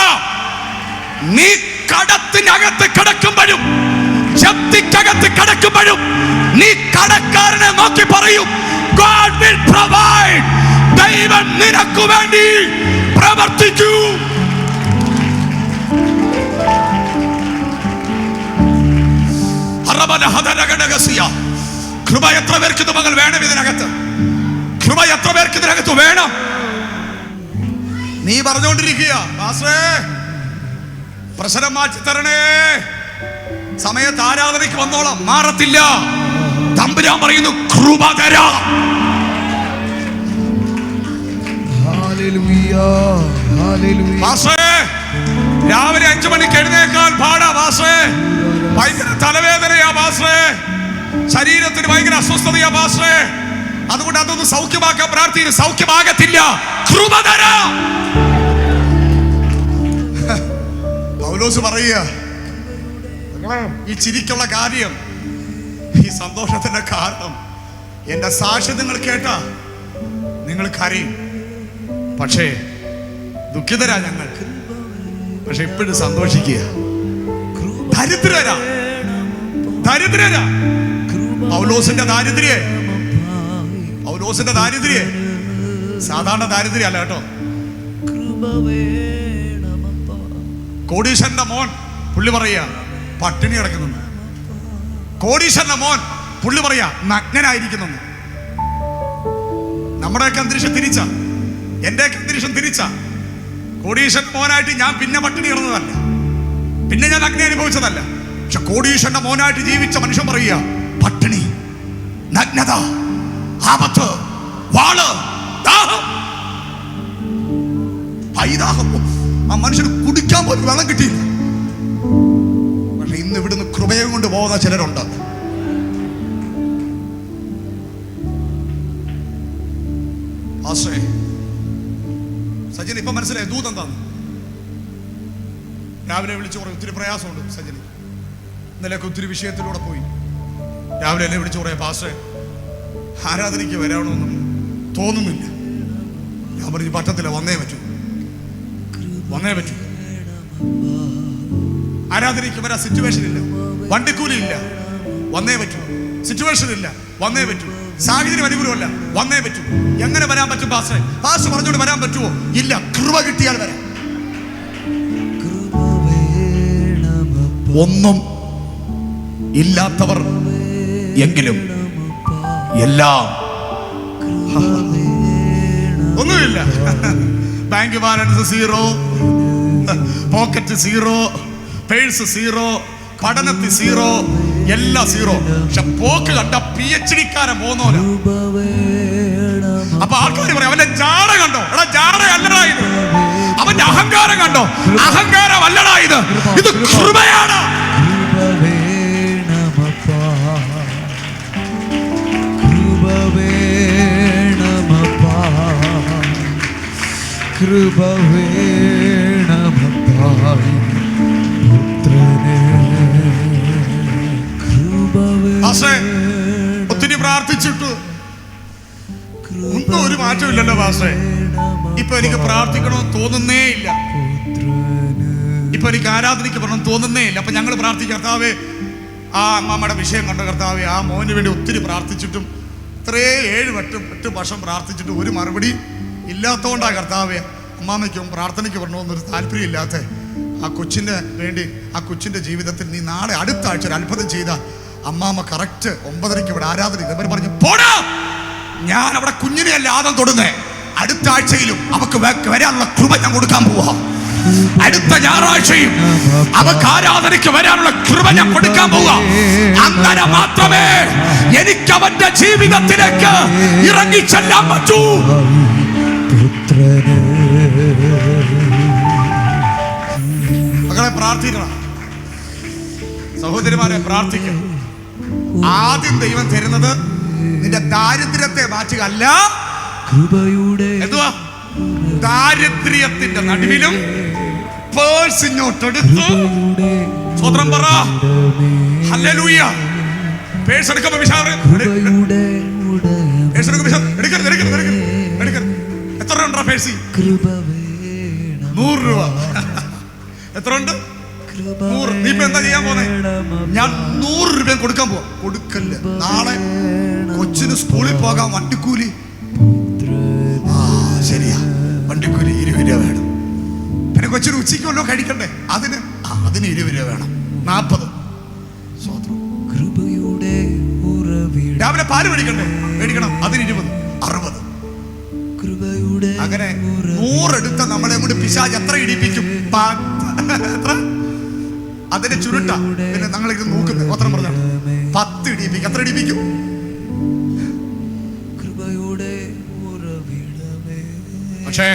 [SPEAKER 1] നീ കടത്തിനകത്ത് കിടക്കുമ്പോഴും ജപ്തിക്കകത്ത് കിടക്കുമ്പോഴും നീ കടക്കാരനെ നോക്കി പറയും, God will provide. ദൈവം നിനക്ക് വേണ്ടി പ്രവർത്തിക്കൂ. കൃപ എത്ര പേർക്ക് മകൾ വേണം ഇതിനകത്ത്? കൃപ എത്ര പേർക്ക് ഇതിനകത്ത് വേണം? നീ പറഞ്ഞുകൊണ്ടിരിക്കുക, പ്രശ്നം മാറ്റി തരണേ, സമയത്ത് ആരാധനയ്ക്ക് വന്നോളാം. മാറത്തില്ല. തമ്പുരാൻ പറയുന്നു, കൃപ തരാം. രാവിലെ 5 മണിക്ക് എഴുന്നേക്കാൻ പാടാ പാസ്റ്റേ, ഭയങ്കര തലവേദനയാ പാസ്റ്റേ, ശരീരത്തിന് ഭയങ്കര അസ്വസ്ഥതയാ പാസ്റ്റേ, അതുകൊണ്ട് അതൊന്ന് സൗഖ്യമാക്കാൻ പ്രാർത്ഥിക്കുന്നു. സൗഖ്യമാകത്തില്ല, കൃപ തരാം. പൗലോസ് പറയുക, ഈ ചിരിക്കുള്ള കാര്യം, ഈ സന്തോഷത്തിന്റെ കാരണം, എന്റെ സാക്ഷ്യം നിങ്ങൾ കേട്ടാ നിങ്ങൾ കരയും. പക്ഷേ ദുഃഖിതരാ ഞങ്ങൾക്ക്, പക്ഷെ ഇപ്പോഴും സന്തോഷിക്കുക. ദരിദ്രരാ, ദരിദ്രരാ. പൗലോസിന്റെ ദാരിദ്ര്യ സാധാരണ ദാരിദ്ര്യ അല്ല കേട്ടോ. കോടീശ്വരന്റെ മോൻ പുള്ളി പറയാ പട്ടിണി കിടക്കുന്നു. കോടീശ്വരന്റെ മോൻ പുള്ളി പറയാ നഗ്നനായിരിക്കുന്നു. നമ്മുടെയൊക്കെ അന്തരീക്ഷം തിരിച്ച, എന്റെയൊക്കെ അന്തരീക്ഷം തിരിച്ച. കോടീശ്വരൻ മോനായിട്ട് ഞാൻ പിന്നെ പട്ടിണി കിടന്നതല്ല, പിന്നെ ഞാൻ അഗ്നി അനുഭവിച്ചതല്ല. പക്ഷെ കോടീശ്വരന്റെ മോനായിട്ട് ജീവിച്ച മനുഷ്യൻ പറയുക, പട്ടിണി, നഗ്നത, ആപത്ത്, വാള്, ദാഹം. ദാഹം ആ മനുഷ്യന് കുടിക്കാൻ പോലും വെള്ളം കിട്ടിയില്ല. പക്ഷെ ഇന്ന് ഇവിടുന്ന് കൃപയെ കൊണ്ട് പോകുന്ന ചിലരുണ്ട്. സജിന് ഇപ്പൊ മനസ്സിലായി ദൂത് എന്താന്ന്? രാവിലെ വിളിച്ചു പറയും, ഒത്തിരി പ്രയാസമുണ്ട് സജിന്, ഇന്നലെയൊക്കെ ഒത്തിരി വിഷയത്തിലൂടെ പോയി. രാവിലെ എന്നെ വിളിച്ചു പറയാം, പാസ്റ്റേ ആരാധനയ്ക്ക് വരാണമെന്നൊന്നും തോന്നുന്നില്ല. ഞാൻ പറഞ്ഞു, പറ്റത്തില്ല, വന്നേ പറ്റൂ. ആരാധനയ്ക്ക് വരാൻ സിറ്റുവേഷൻ ഇല്ല, വണ്ടിക്കൂലി ഇല്ല, വന്നേ പറ്റൂ. സിറ്റുവേഷൻ ഇല്ല, വന്നേ പറ്റൂ. സാഹചര്യം അനുകൂലമല്ല, വന്നേ പറ്റൂ. എങ്ങനെ വരാൻ പറ്റും പാസ്റ്റർ? പാസ്റ്റർ പറഞ്ഞുകൊണ്ട് വരാൻ പറ്റുമോ? ഇല്ല, കൃപ കിട്ടിയാൽ വരാം. ഒന്നും ഇല്ലാത്തവർ എങ്കിലും എല്ലാം. ഒന്നുമില്ല, ബാങ്ക് ബാലൻസ് 0, പോക്കറ്റ് 0, പേഴ്സ് 0, പഠനത്തിൽ 0, എല്ലാം 0. പക്ഷെ പോക്ക് കണ്ട PhD-കാരൻ പോകുന്നോല. അപ്പൊ ആൾക്കാർ പറയും, അവന്റെ ജാട കണ്ടോ? എടാ ജാട അല്ലടാ ഇത്. അവന്റെ അഹങ്കാരം കണ്ടോ? അഹങ്കാരം അല്ലടാ ഇത്. ഇത് കൃപയാണ്.
[SPEAKER 3] കൃപ വേണമപ്പാ പുത്രനേ, കൃപ
[SPEAKER 1] ഒത്തിരി പ്രാർത്ഥിച്ചിട്ട് ഒന്നും ഒരു മാറ്റമില്ലല്ലോ പാസ്റ്റേ. ഇപ്പൊ എനിക്ക് പ്രാർത്ഥിക്കണമെന്ന് തോന്നുന്നേ ഇല്ല, ഇപ്പൊ എനിക്ക് ആരാധനയ്ക്ക് പറയണം തോന്നുന്നേ ഇല്ല. അപ്പൊ ഞങ്ങൾ പ്രാർത്ഥിക്കും, കർത്താവേ ആ അമ്മമ്മയുടെ വിഷയം കണ്ട കർത്താവേ, ആ മോന് വേണ്ടി ഒത്തിരി പ്രാർത്ഥിച്ചിട്ടും ഇത്രേ 8 വർഷം പ്രാർത്ഥിച്ചിട്ടും ഒരു മറുപടി ഇല്ലാത്തതുകൊണ്ടാണ് കർത്താവേ അമ്മാമ്മയ്ക്കും പ്രാർത്ഥനയ്ക്ക് വരണമെന്നൊരു താല്പര്യം ഇല്ലാത്ത ആ കൊച്ചിൻ്റെ വേണ്ടി, ആ കൊച്ചിൻ്റെ ജീവിതത്തിൽ നീ നാളെ അടുത്ത ആഴ്ച ഒരു അത്ഭുതം ചെയ്ത അമ്മാമ്മ കറക്റ്റ് 9:30 ഇവിടെ ആരാധന. ഇവർ പറഞ്ഞു പോടാ, ഞാൻ അവിടെ കുഞ്ഞിനെ അല്ല ആദം തൊടുന്നേ, അടുത്ത ആഴ്ചയിലും അവക്ക് വരാനുള്ള കൃപ ഞാൻ കൊടുക്കാൻ പോവാ. അടുത്ത ഞായറാഴ്ചയും അവക്ക് ആരാധനയ്ക്ക് വരാനുള്ള കൃപ ഞാൻ കൊടുക്കാൻ പോവാ. അങ്ങനെ മാത്രമേ എനിക്ക് അവന്റെ ജീവിതത്തിലേക്ക് ഇറങ്ങിച്ചെല്ലാൻ പറ്റൂ. മക്കളെ പ്രാർത്ഥിക്കണം, സഹോദരിമാരെ പ്രാർത്ഥിക്കണം. ആദ്യം ദൈവം തരുന്നത് നിന്റെ ദാരിദ്ര്യത്തെ മാറ്റുക അല്ല, എന്തുവാ ദാരിദ്ര്യത്തിന്റെ നടുവിലും പേഴ്സ് ഇങ്ങോട്ടെടുത്ത് സ്വതന്ത്രം പറ ഹല്ലേലൂയ. പേഴ്സ് എടുക്കുമ്പോ എത്ര രൂപ ഉണ്ടോ പേഴ്സി? 100 രൂപ. എത്ര ഉണ്ട്? 100. നീ ഇപ്പൊ എന്താ ചെയ്യാൻ പോന്നെ? ഞാൻ 100 രൂപ കൊടുക്കാൻ പോവാ. കൊടുക്കല്ലേ, നാളെ കൊച്ചിന് സ്കൂളിൽ പോകാൻ വണ്ടിക്കൂലി. ശരിയാ, വണ്ടിക്കൂലി 20 രൂപ വേണം. പിന്നെ കൊച്ചിന് ഉച്ചയ്ക്ക് വല്ലതും കഴിക്കണ്ടേ, അതിന് 20 രൂപ വേണം. 40. രാവിലെ പാല് മേടിക്കണം, അതിന് 20, 60. അങ്ങനെ 100 എടുത്ത നമ്മളെ കൊണ്ട് പിശാച് എത്ര ഇടിപ്പിക്കും? എത്ര? അതിന്റെ ചുരുട്ട. പിന്നെ ഞങ്ങളിത് നോക്കുന്നത് പത്രം പറഞ്ഞാണ് 10 ഇടിപ്പിക്കും. എത്ര ഇടിപ്പിക്കും? പക്ഷേ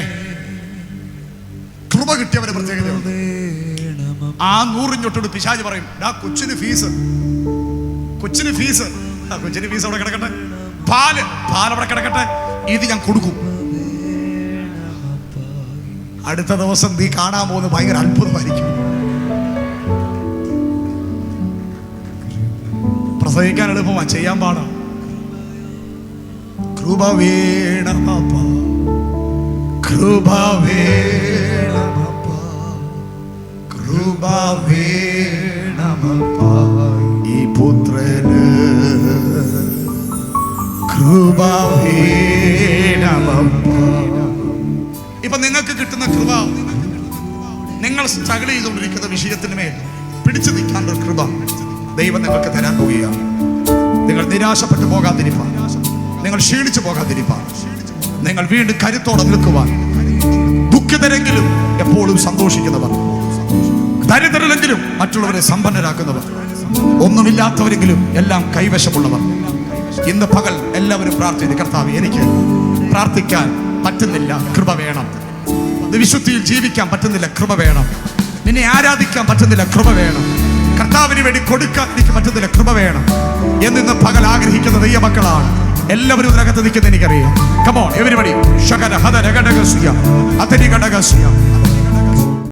[SPEAKER 1] കൃപ കിട്ടിയവരെ പ്രത്യേകതയുണ്ട്. ആ 100 ഇങ്ങോട്ടോട് പിശാച് പറയും, കൊച്ചിന് ഫീസ് അവിടെ കിടക്കട്ടെ, പാല് അവിടെ കിടക്കട്ടെ, ഇത് ഞാൻ കൊടുക്കും. അടുത്ത ദിവസം നീ കാണാൻ പോകുന്നത് ഭയങ്കര അത്ഭുതമായിരിക്കും. പ്രസവിക്കാൻ എളുപ്പമാ, ചെയ്യാൻ പാടാ. കൃപ വേണമപ്പാ, കൃപ വേണമപ്പാ, കൃപ വേണമപ്പാ, ഈ പുത്രന് കൃപ വേണമപ്പാ. ഇപ്പൊ നിങ്ങൾക്ക് കിട്ടുന്ന കൃപ, നിങ്ങൾ സ്ട്രഗിൾ ചെയ്തുകൊണ്ടിരിക്കുന്ന വിഷയത്തിന് മേൽ പിടിച്ചു നിൽക്കാനുള്ള കൃപ ദൈവം നിങ്ങൾക്ക് തരാൻ പോവുകയാണ്. നിങ്ങൾ നിരാശപ്പെട്ടു പോകാതിരിപ്പാൻ, നിങ്ങൾ ക്ഷീണിച്ചു പോകാതിരിപ്പാൻ, നിങ്ങൾ വീണ്ടും കരുത്തോടെ നിൽക്കുവാൻ, ദുഃഖിതരെങ്കിലും എപ്പോഴും സന്തോഷിക്കുന്നവർ, ദരിദ്രരെങ്കിലും മറ്റുള്ളവരെ സമ്പന്നരാക്കുന്നവർ, ഒന്നുമില്ലാത്തവരെങ്കിലും എല്ലാം കൈവശമുള്ളവർ. ഇന്ന് പകൽ എല്ലാവരും പ്രാർത്ഥിക്കുന്നു, കർത്താവേ എനിക്ക് പ്രാർത്ഥിക്കാൻ പറ്റുന്നില്ല, കൃപ വേണം. വിശുദ്ധിയിൽ ജീവിക്കാൻ പറ്റുന്നില്ല, കൃപ വേണം. നിന്നെ ആരാധിക്കാൻ പറ്റുന്നില്ല, കൃപ വേണം. കർത്താവിന് വേണ്ടി കൊടുക്കാൻ എനിക്ക് പറ്റുന്നില്ല, കൃപ വേണം എന്നിന്ന് പകൽ ആഗ്രഹിക്കുന്ന ദൈവമക്കളാണ് എല്ലാവരും ഇതിനകത്ത് നിൽക്കുന്നത് എനിക്കറിയാം. Come on everybody. Shagada hada ragada gasuya. Atani gada gasuya.